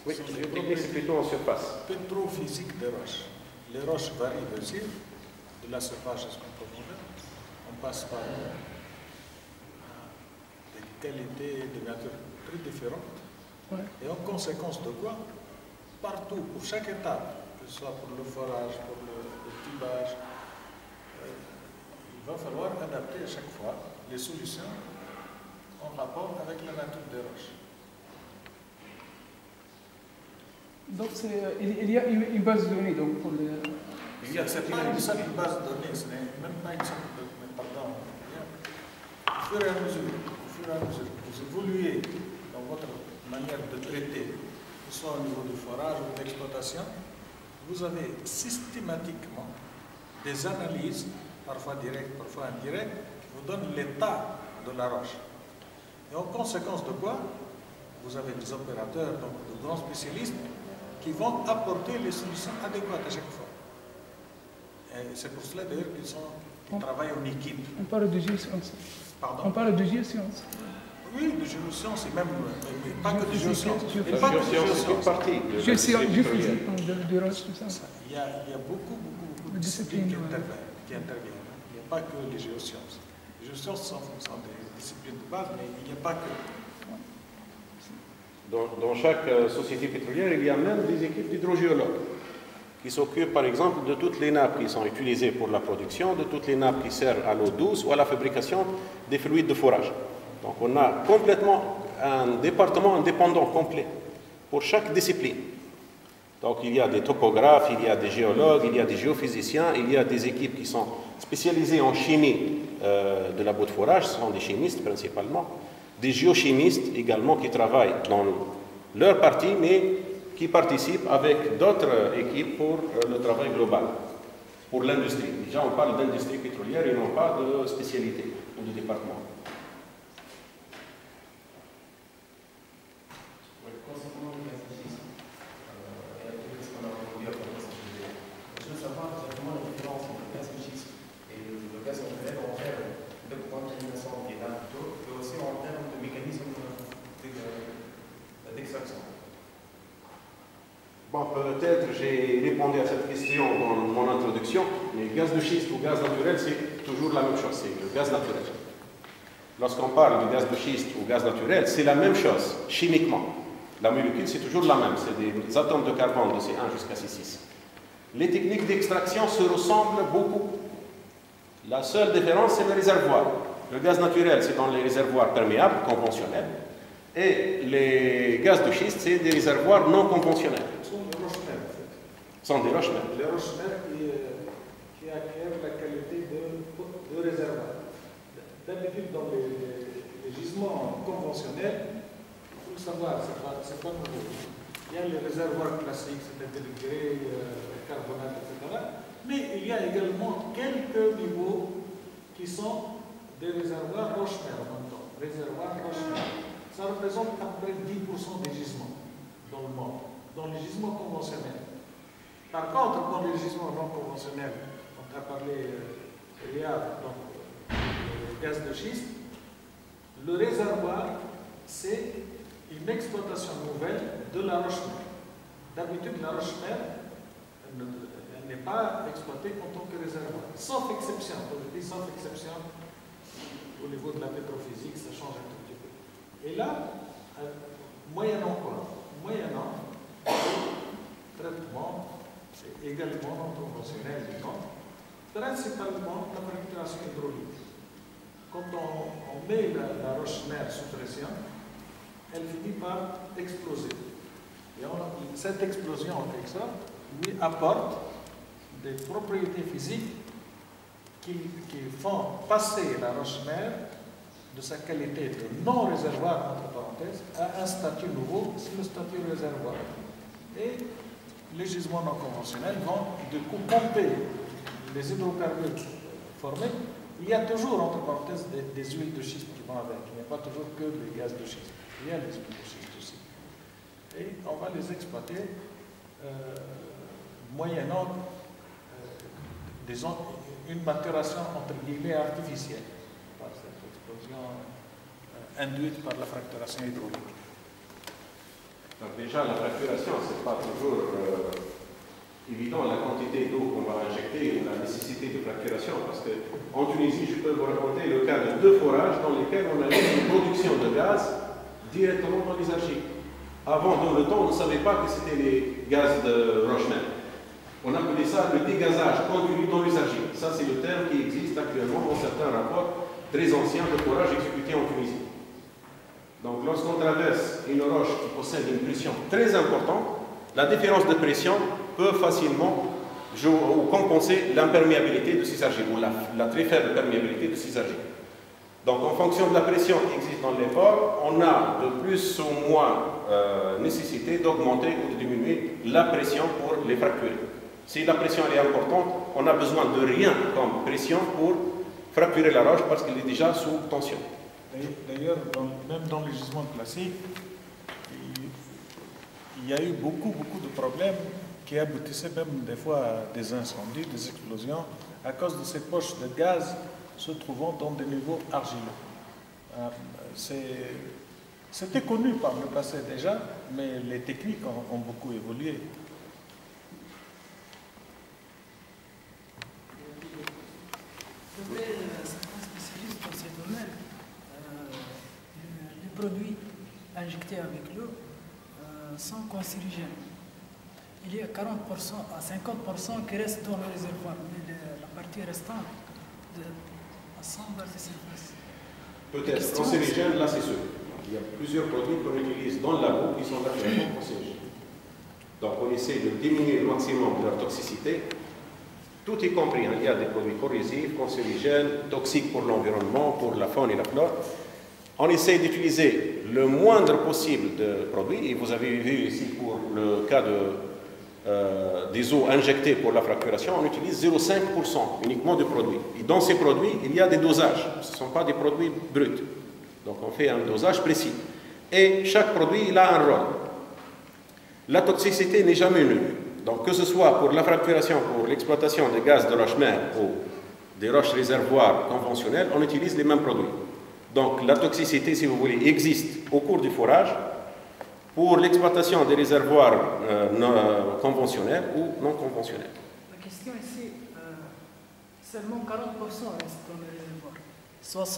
Oui, géotechnique, c'est plutôt en surface.
Pétrophysique des roches. Les roches varient aussi, de la surface jusqu'en profondeur. On passe par des qualités de nature très différentes.
Ouais.
Et en conséquence de quoi, partout, pour chaque étape, que ce soit pour le forage, pour le tubage, il va falloir adapter à chaque fois les solutions en rapport avec la nature des roches.
Donc, il y a une base de données donc, pour le...
Ce n'est pas une simple base de données, ce n'est même pas une simple base, pardon. Au fur et à mesure que vous évoluez dans votre manière de traiter, que ce soit au niveau du forage ou de l'exploitation, vous avez systématiquement des analyses, parfois directes, parfois indirectes, qui vous donnent l'état de la roche. Et en conséquence de quoi, vous avez des opérateurs, donc de grands spécialistes, qui vont apporter les solutions adéquates à chaque fois. Et c'est pour cela d'ailleurs qu'ils travaillent en équipe.
On parle de géosciences.
Pardon?
On parle de géosciences.
Oui, de géosciences, et même pas que de géosciences.
La géoscience, c'est une partie de la
Géophysique, de roches, tout ça.
Il y a beaucoup de disciplines qui interviennent. Il n'y a pas que les géosciences. Les géosciences sont des disciplines de base, mais il n'y a pas que.
Dans chaque société pétrolière, il y a même des équipes d'hydrogéologues qui s'occupent, par exemple, de toutes les nappes qui sont utilisées pour la production, de toutes les nappes qui servent à l'eau douce ou à la fabrication des fluides de forage. Donc, on a complètement un département indépendant complet pour chaque discipline. Donc, il y a des topographes, il y a des géologues, il y a des géophysiciens, il y a des équipes qui sont spécialisées en chimie de la boue de forage, ce sont des chimistes principalement. Des géochimistes également qui travaillent dans leur partie, mais qui participent avec d'autres équipes pour le travail global, pour l'industrie. Déjà, on parle d'industrie pétrolière et non pas de spécialité ou de département.
Concernant le gaz de schiste, et la ce qu'on a aujourd'hui à propos de ce sujet, je veux savoir exactement la différence entre le gaz de schiste et le gaz naturel en termes de contamination qui est là plutôt, et aussi en termes de mécanisme d'extraction.
Bon, peut-être j'ai répondu à cette question dans mon introduction, mais gaz de schiste ou gaz naturel, c'est toujours la même chose, c'est le gaz naturel. Lorsqu'on parle de gaz de schiste ou gaz naturel, c'est la même chose, chimiquement. La molécule, c'est toujours la même, c'est des atomes de carbone de C1 jusqu'à C6. Les techniques d'extraction se ressemblent beaucoup. La seule différence, c'est le réservoir. Le gaz naturel, c'est dans les réservoirs perméables, conventionnels, et les gaz de schiste, c'est des réservoirs non conventionnels.
Ce sont des roches mères, en fait.
Ce sont des roches mères.
Les roches mères qui acquièrent la qualité de réservoir. D'habitude, dans les gisements conventionnels, il faut le savoir, c'est pas nouveau. Il y a les réservoirs classiques, c'est-à-dire le grès, le carbonate, etc. Mais il y a également quelques niveaux qui sont des réservoirs roche-mère en même temps. Réservoirs roche-mère. Ça représente à peu près 10% des gisements dans le monde, dans les gisements conventionnels. Par contre, dans les gisements non conventionnels, on a parlé hier, donc, le gaz de schiste, le réservoir, c'est une exploitation nouvelle de la roche-mère. D'habitude, la roche-mère, elle n'est pas exploitée en tant que réservoir, sauf exception. Quand je dis sauf exception, au niveau de la pétrophysique, ça change un tout petit peu. Et là, moyennant quoi? Moyennant le traitement, c'est également non conventionnel, disons, principalement la fracturation hydraulique. Quand on met la roche-mère sous pression, elle finit par exploser. Et cette explosion, en quelque sorte, lui apporte des propriétés physiques qui font passer la roche-mère de sa qualité de non-réservoir, entre parenthèses, à un statut nouveau, c'est le statut réservoir. Et les gisements non conventionnels vont du coup pomper les hydrocarbures formés. Il y a toujours, entre parenthèses, des huiles de schiste qui vont avec. Il n'y a pas toujours que les gaz de schiste. Il y a les huiles de schiste aussi. et on va les exploiter moyennant, disons, une maturation entre guillemets artificielle par cette explosion induite par la fracturation hydraulique.
Donc déjà, la fracturation, ce n'est pas toujours évident la quantité d'eau qu'on va injecter ou la nécessité de fracturation, parce qu'en Tunisie, je peux vous raconter le cas de 2 forages dans lesquels on a eu une production de gaz directement dans les argiles. Avant, dans le temps, on ne savait pas que c'était les gaz de Rochemel. On appelait ça le dégazage continu dans les argiles. Ça, c'est le terme qui existe actuellement dans certains rapports très anciens de forages exécutés en Tunisie. Donc, lorsqu'on traverse une roche qui possède une pression très importante, la différence de pression peut facilement compenser l'imperméabilité de ces argiles, ou la très faible perméabilité de ces argiles. Donc, en fonction de la pression qui existe dans l'effort, on a de plus ou moins nécessité d'augmenter ou de diminuer la pression pour les fracturer. Si la pression est importante, on n'a besoin de rien comme pression pour fracturer la roche parce qu'elle est déjà sous tension.
D'ailleurs, même dans les gisements classiques, il y a eu beaucoup de problèmes qui aboutissaient même des fois à des incendies, des explosions, à cause de ces poches de gaz se trouvant dans des niveaux argileux. C'était connu par le passé déjà, mais les techniques ont beaucoup évolué.
Certains spécialistes dans ces domaines, les produits injectés avec l'eau sont cancérigènes. Il y a 40% à 50% qui restent dans le réservoir, mais la partie restante s'en vers la surface.
Peut-être cancérigène, là c'est sûr. Il y a plusieurs produits qu'on utilise dans le labo qui sont naturellement cancérigènes. Donc on essaie de diminuer le maximum de leur toxicité. Tout y compris, il y a des produits corrosifs, cancérigènes, toxiques pour l'environnement, pour la faune et la flore. On essaie d'utiliser le moindre possible de produits, et vous avez vu ici pour le cas des eaux injectées pour la fracturation, on utilise 0,5% uniquement de produits. Et dans ces produits, il y a des dosages, ce ne sont pas des produits bruts. Donc on fait un dosage précis. Et chaque produit, il a un rôle. La toxicité n'est jamais nulle. Donc que ce soit pour la fracturation, pour l'exploitation des gaz de roche-mère ou des roches réservoirs conventionnels, on utilise les mêmes produits. Donc la toxicité, si vous voulez, existe au cours du forage pour l'exploitation des réservoirs conventionnels ou non conventionnels.
La question ici, seulement 40% restent dans le réservoir. 60%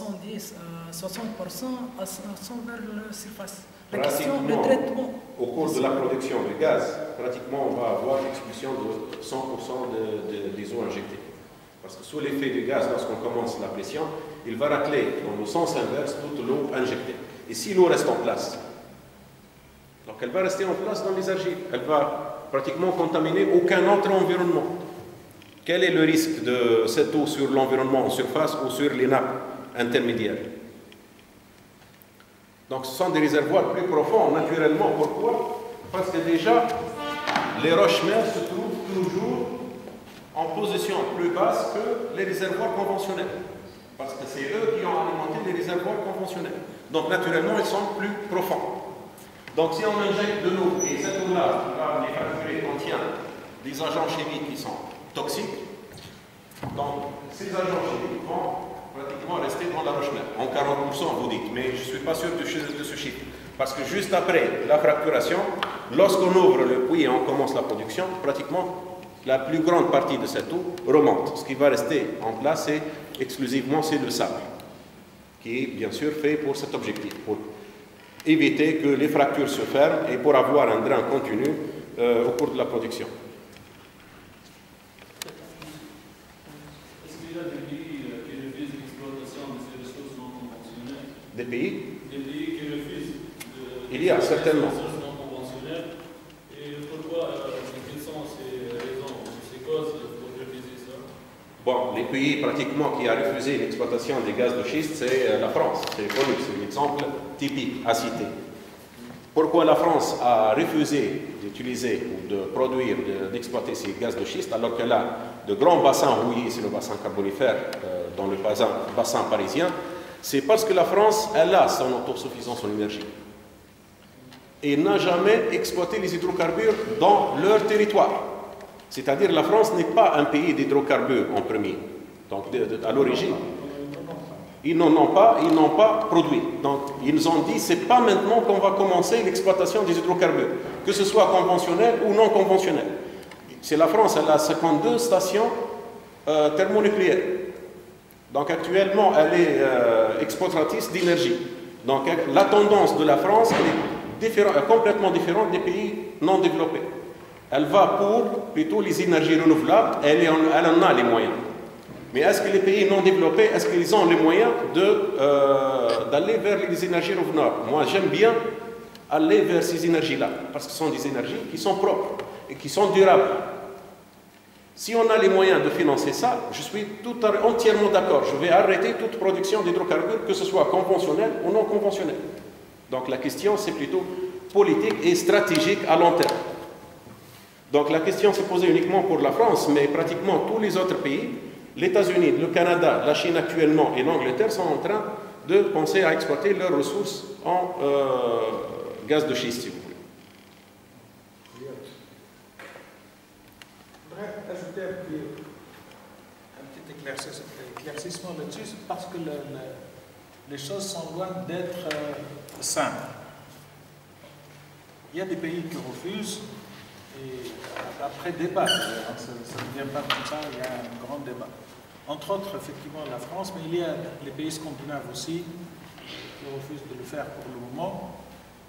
sont vers la surface. La question de traitement.
Au cours de la production de gaz, pratiquement on va avoir l'expulsion de 100% des eaux injectées. Parce que sous l'effet du gaz, lorsqu'on commence la pression, il va racler dans le sens inverse toute l'eau injectée. Et si l'eau reste en place, donc elle va rester en place dans les argiles. Elle va pratiquement contaminer aucun autre environnement. Quel est le risque de cette eau sur l'environnement en surface ou sur les nappes intermédiaires? Donc ce sont des réservoirs plus profonds naturellement. Pourquoi? Parce que déjà, les roches-mères se trouvent toujours en position plus basse que les réservoirs conventionnels. Parce que c'est eux qui ont alimenté les réservoirs conventionnels. Donc naturellement, ils sont plus profonds. Donc si on injecte de l'eau, et cette eau-là, qui va les fracturer, contient des agents chimiques qui sont toxiques, donc ces agents chimiques vont pratiquement rester dans la roche-mère. En 40%, vous dites, mais je ne suis pas sûr de ce chiffre. Parce que juste après la fracturation, lorsqu'on ouvre le puits et on commence la production, pratiquement la plus grande partie de cette eau remonte. Ce qui va rester en place, c'est exclusivement le sable, qui est bien sûr fait pour cet objectif, pour éviter que les fractures se ferment et pour avoir un drain continu au cours de la production.
Est-ce qu'il y a des pays qui refusent l'exploitation de ces ressources non conventionnelles?
Des pays?
Des pays qui refusent
Il y a certainement.
des ressources non conventionnelles. Et pourquoi, quelles sont ces raisons, ces causes pour refuser ça?
Bon, les pays pratiquement qui ont refusé l'exploitation des gaz de schiste, c'est la France. C'est connu, c'est l'exemple typique à citer. Pourquoi la France a refusé d'utiliser ou de produire, d'exploiter ces gaz de schiste, alors qu'elle a de grands bassins rouillés, c'est le bassin carbonifère dans le bassin parisien? C'est parce que la France, elle a son autosuffisance en énergie. et n'a jamais exploité les hydrocarbures dans leur territoire. C'est-à-dire la France n'est pas un pays d'hydrocarbures en premier. Donc à l'origine, ils n'en ont pas produit. Donc ils ont dit c'est pas maintenant qu'on va commencer l'exploitation des hydrocarbures, que ce soit conventionnel ou non conventionnel. C'est la France, elle a 52 stations thermonucléaires. Donc actuellement, elle est exploitatrice d'énergie. Donc la tendance de la France, elle est complètement différente des pays non développés. Elle va pour plutôt les énergies renouvelables, elle en a les moyens. Mais est-ce que les pays non développés, est-ce qu'ils ont les moyens d'aller vers les énergies renouvelables? Moi, j'aime bien aller vers ces énergies-là, parce que ce sont des énergies qui sont propres et qui sont durables. Si on a les moyens de financer ça, je suis entièrement d'accord. Je vais arrêter toute production d'hydrocarbures, que ce soit conventionnelle ou non conventionnelle. Donc la question, c'est plutôt politique et stratégique à long terme. Donc la question s'est posée uniquement pour la France, mais pratiquement tous les autres pays, les États-Unis, le Canada, la Chine actuellement et l'Angleterre sont en train de penser à exploiter leurs ressources en gaz de schiste, si vous voulez.
Je voudrais ajouter un petit éclaircissement là-dessus, parce que les choses sont loin d'être simples. Il y a des pays qui refusent, et après débat, ça ne vient pas comme ça, il y a un grand débat. Entre autres, effectivement, la France, mais il y a les pays scandinaves aussi qui refusent de le faire pour le moment.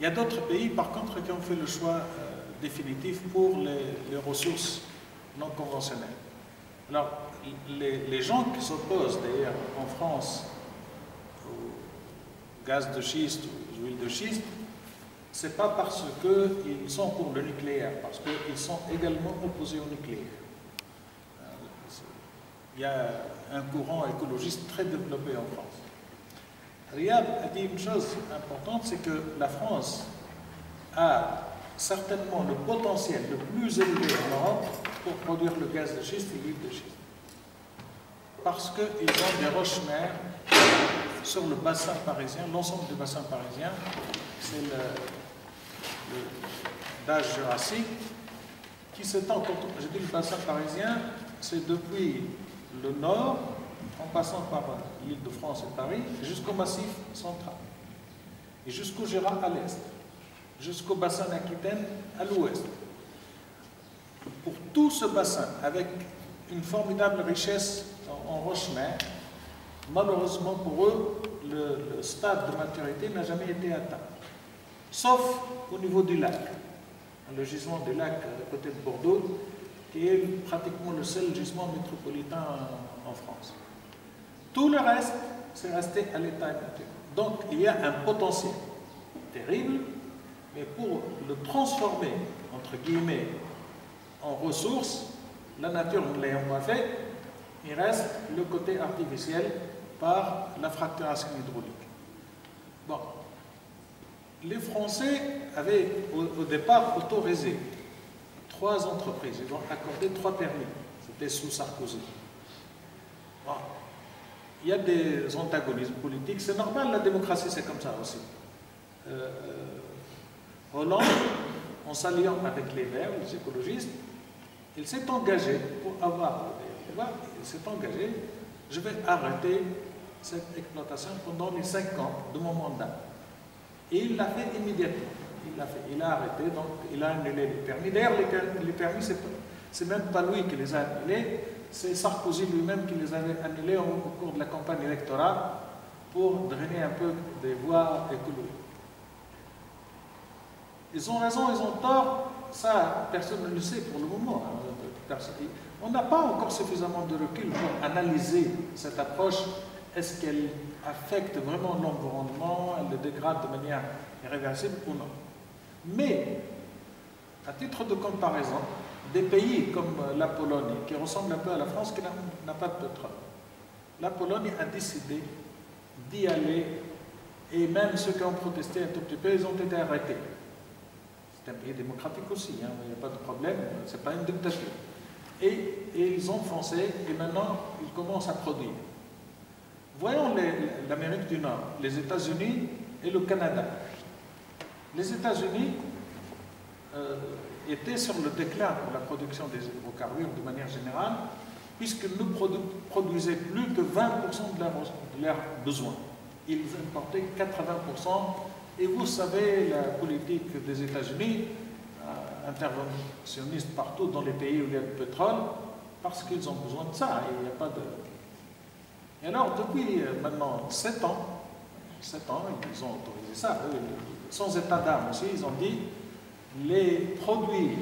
Il y a d'autres pays, par contre, qui ont fait le choix définitif pour les ressources non conventionnelles. Alors, les gens qui s'opposent, d'ailleurs, en France, au gaz de schiste, aux huiles de schiste, ce n'est pas parce qu'ils sont pour le nucléaire, parce qu'ils sont également opposés au nucléaire. Il y a un courant écologiste très développé en France. Riyad a dit une chose importante, c'est que la France a certainement le potentiel le plus élevé en Europe pour produire le gaz de schiste et l'huile de schiste. Parce qu'ils ont des roches-mères sur le bassin parisien, l'ensemble du bassin parisien, c'est l'âge jurassique qui s'étend, quand je dis le bassin parisien, c'est depuis le nord, en passant par l'île de France et Paris, jusqu'au massif central, et jusqu'au Jura à l'est, jusqu'au bassin d'Aquitaine à l'ouest. Pour tout ce bassin, avec une formidable richesse en roche-mère, malheureusement pour eux, le stade de maturité n'a jamais été atteint. Sauf au niveau du lac, le gisement du lac à côté de Bordeaux, qui est pratiquement le seul gisement métropolitain en France. Tout le reste, c'est resté à l'état immature. Donc, il y a un potentiel terrible, mais pour le transformer, entre guillemets, en ressources, la nature ne l'ayant pas fait, il reste le côté artificiel par la fracturation hydraulique. Bon. Les Français avaient au départ autorisé 3 entreprises, ils ont accordé 3 permis, c'était sous Sarkozy. Bon. Il y a des antagonismes politiques, c'est normal, la démocratie c'est comme ça aussi. Hollande, en s'alliant avec les Verts, les écologistes, il s'est engagé pour avoir le pouvoir, il s'est engagé, je vais arrêter cette exploitation pendant les 5 ans de mon mandat. Et il l'a fait immédiatement. Il a arrêté, donc il a annulé les permis. D'ailleurs, les permis, c'est même pas lui qui les a annulés, c'est Sarkozy lui-même qui les avait annulés au cours de la campagne électorale pour drainer un peu des voix écologiques. Ils ont raison, ils ont tort, ça, personne ne le sait pour le moment. On n'a pas encore suffisamment de recul pour analyser cette approche. Est-ce qu'elle affecte vraiment l'environnement, elle le dégrade de manière irréversible ou non? Mais, à titre de comparaison, des pays comme la Pologne, qui ressemble un peu à la France, qui n'a pas de pétrole, la Pologne a décidé d'y aller, et même ceux qui ont protesté un tout petit peu, ils ont été arrêtés. C'est un pays démocratique aussi, hein, il n'y a pas de problème, c'est pas une dictature. Et ils ont foncé, et maintenant, ils commencent à produire. Voyons l'Amérique du Nord, les États-Unis et le Canada. Les États-Unis étaient sur le déclin pour la production des hydrocarbures de manière générale, puisqu'ils ne produisaient plus que 20% de leurs besoins. Ils importaient 80%. Et vous savez, la politique des États-Unis, interventionniste partout dans les pays où il y a du pétrole, parce qu'ils ont besoin de ça. Il n'y a pas de... Et alors, depuis maintenant 7 ans, ils ont autorisé ça, sans état d'âme aussi, ils ont dit les produits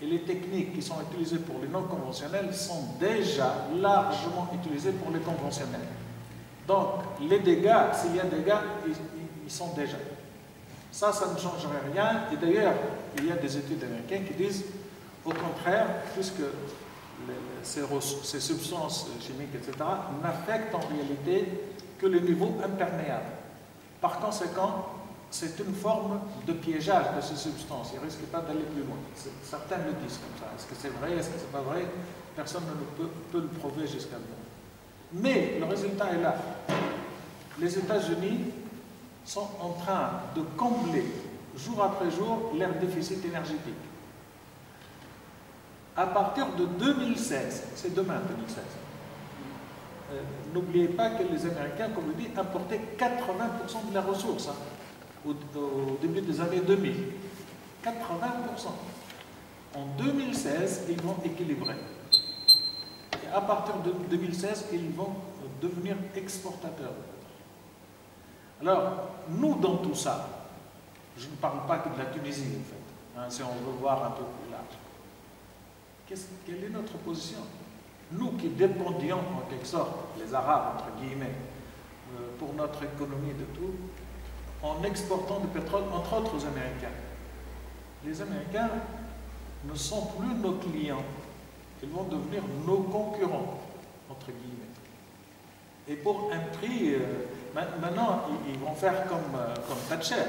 et les techniques qui sont utilisées pour les non conventionnels sont déjà largement utilisés pour les conventionnels. Donc, les dégâts, s'il y a des dégâts, ils sont déjà. Ça ne changerait rien. Et d'ailleurs, il y a des études américaines qui disent, au contraire, puisque ces substances chimiques, etc., n'affectent en réalité que le niveau imperméable. Par conséquent, c'est une forme de piégeage de ces substances. Ils ne risquent pas d'aller plus loin. Certains le disent comme ça. Est-ce que c'est vrai? Est-ce que c'est pas vrai? Personne ne peut le prouver jusqu'à maintenant. Mais le résultat est là. Les États-Unis sont en train de combler jour après jour leur déficit énergétique. À partir de 2016, c'est demain 2016, n'oubliez pas que les Américains, comme je dis, importaient 80% de leurs ressources au début des années 2000. 80%. En 2016, ils vont équilibrer. Et à partir de 2016, ils vont devenir exportateurs. Alors, nous, dans tout ça, je ne parle pas que de la Tunisie, en fait, si on veut voir un peu plus large. Quelle est notre position? Nous qui dépendions, en quelque sorte, les Arabes, entre guillemets, pour notre économie de tout, en exportant du pétrole, entre autres aux Américains. Les Américains ne sont plus nos clients, ils vont devenir nos concurrents, entre guillemets. Et pour un prix, maintenant, ils vont faire comme Thatcher.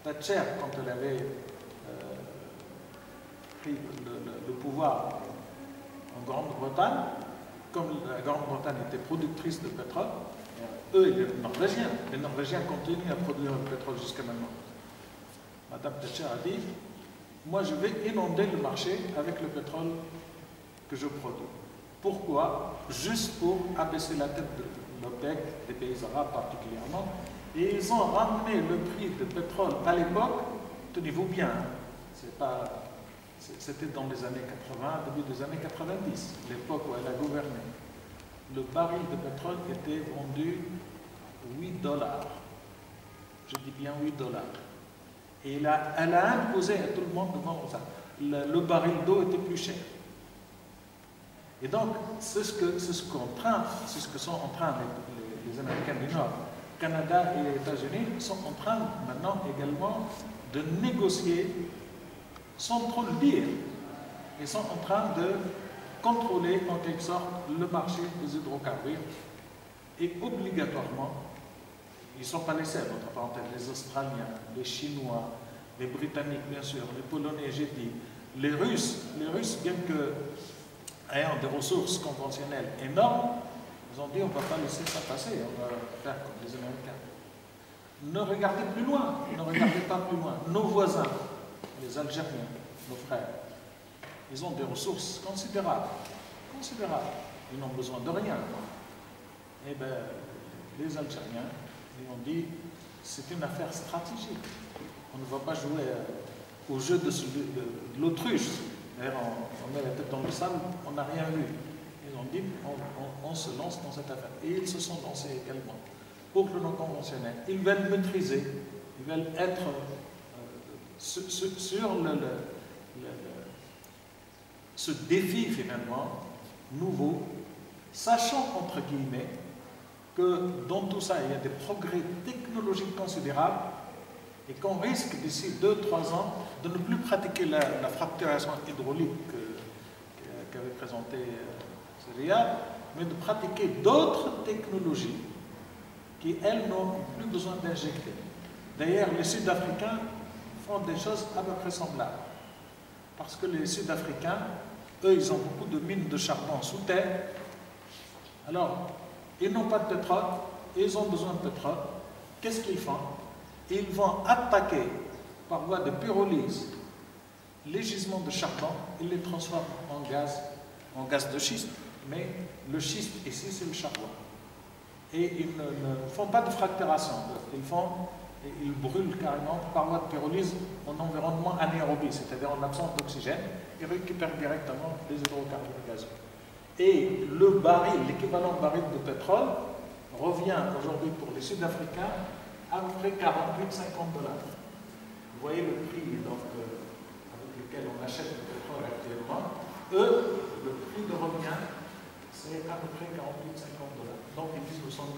Thatcher, quand elle avait pris le pouvoir en Grande-Bretagne, comme la Grande-Bretagne était productrice de pétrole, eux, les Norvégiens continuent à produire le pétrole jusqu'à maintenant. Madame Thatcher a dit, moi je vais inonder le marché avec le pétrole que je produis. Pourquoi? Juste pour abaisser la tête de l'OPEC, des pays arabes particulièrement, et ils ont ramené le prix du pétrole à l'époque, tenez-vous bien, c'était dans les années 80, début des années 90, l'époque où elle a gouverné. Le baril de pétrole était vendu $8. Je dis bien $8. Et elle a imposé à tout le monde de vendre ça. Le baril d'eau était plus cher. Et donc, c'est ce que sont en train les Américains du Nord. Canada et les États-Unis sont en train maintenant également de négocier sans trop le dire. Ils sont en train de contrôler en quelque sorte le marché des hydrocarbures et obligatoirement, ils ne sont pas les seuls, entre parenthèses, les Australiens, les Chinois, les Britanniques bien sûr, les Polonais, j'ai dit, les Russes, bien que ayant des ressources conventionnelles énormes, ils ont dit on ne va pas laisser ça passer, on va faire comme les Américains. Ne regardez plus loin, ne regardez pas plus loin. Nos voisins, les Algériens, nos frères, ils ont des ressources considérables. Ils n'ont besoin de rien. Eh bien, les Algériens, ils ont dit, c'est une affaire stratégique. On ne va pas jouer au jeu de l'autruche. D'ailleurs, on met la tête dans le sable, on n'a rien vu. Ils ont dit, on se lance dans cette affaire. Et ils se sont lancés également. Pour le non conventionnel, ils veulent maîtriser, ils veulent être sur ce défi finalement nouveau, sachant entre guillemets que dans tout ça il y a des progrès technologiques considérables et qu'on risque d'ici 2-3 ans de ne plus pratiquer la fracturation hydraulique qu'avait présenté Syria, mais de pratiquer d'autres technologies qui, elles, n'ont plus besoin d'injecter. D'ailleurs, les Sud-Africains font des choses à peu près semblables. Parce que les Sud-Africains, eux, ils ont beaucoup de mines de charbon sous terre. Alors, ils n'ont pas de pétrole, ils ont besoin de pétrole. Qu'est-ce qu'ils font? ils vont attaquer par voie de pyrolyse les gisements de charbon, ils les transforment en gaz de schiste. Mais le schiste ici, c'est le charbon. Et ils ne font pas de fracturation, ils brûlent carrément par voie de pyrolyse en environnement anaérobie, c'est-à-dire en absence d'oxygène, ils récupèrent directement les hydrocarbures gazeux. Et le baril, l'équivalent baril de pétrole, revient aujourd'hui pour les Sud-Africains à peu près 48-50 $. Vous voyez le prix donc, avec lequel on achète le pétrole actuellement. Eux, le prix de revient, c'est à peu près 48-50 $. Donc ils disent nous sommes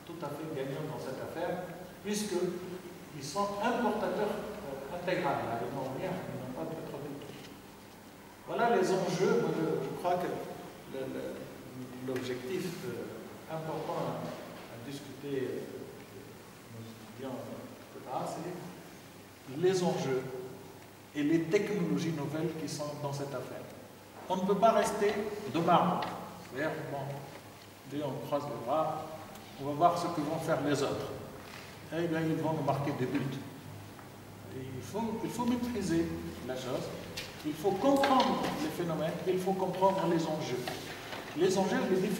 tout à fait gagnants dans cette affaire, puisqu'ils sont importateurs intégral. Ils n'ont rien, ils n'ont pas de pétrole. Voilà les enjeux. Je crois que l'objectif important à discuter nos étudiants, c'est les enjeux et les technologies nouvelles qui sont dans cette affaire. On ne peut pas rester de marbre. C'est-à-dire, bon, dès on croise les bras, on va voir ce que vont faire les autres. Eh bien, ils vont nous marquer des buts. Et il faut maîtriser la chose, il faut comprendre les phénomènes, il faut comprendre les enjeux. Les enjeux, les défis.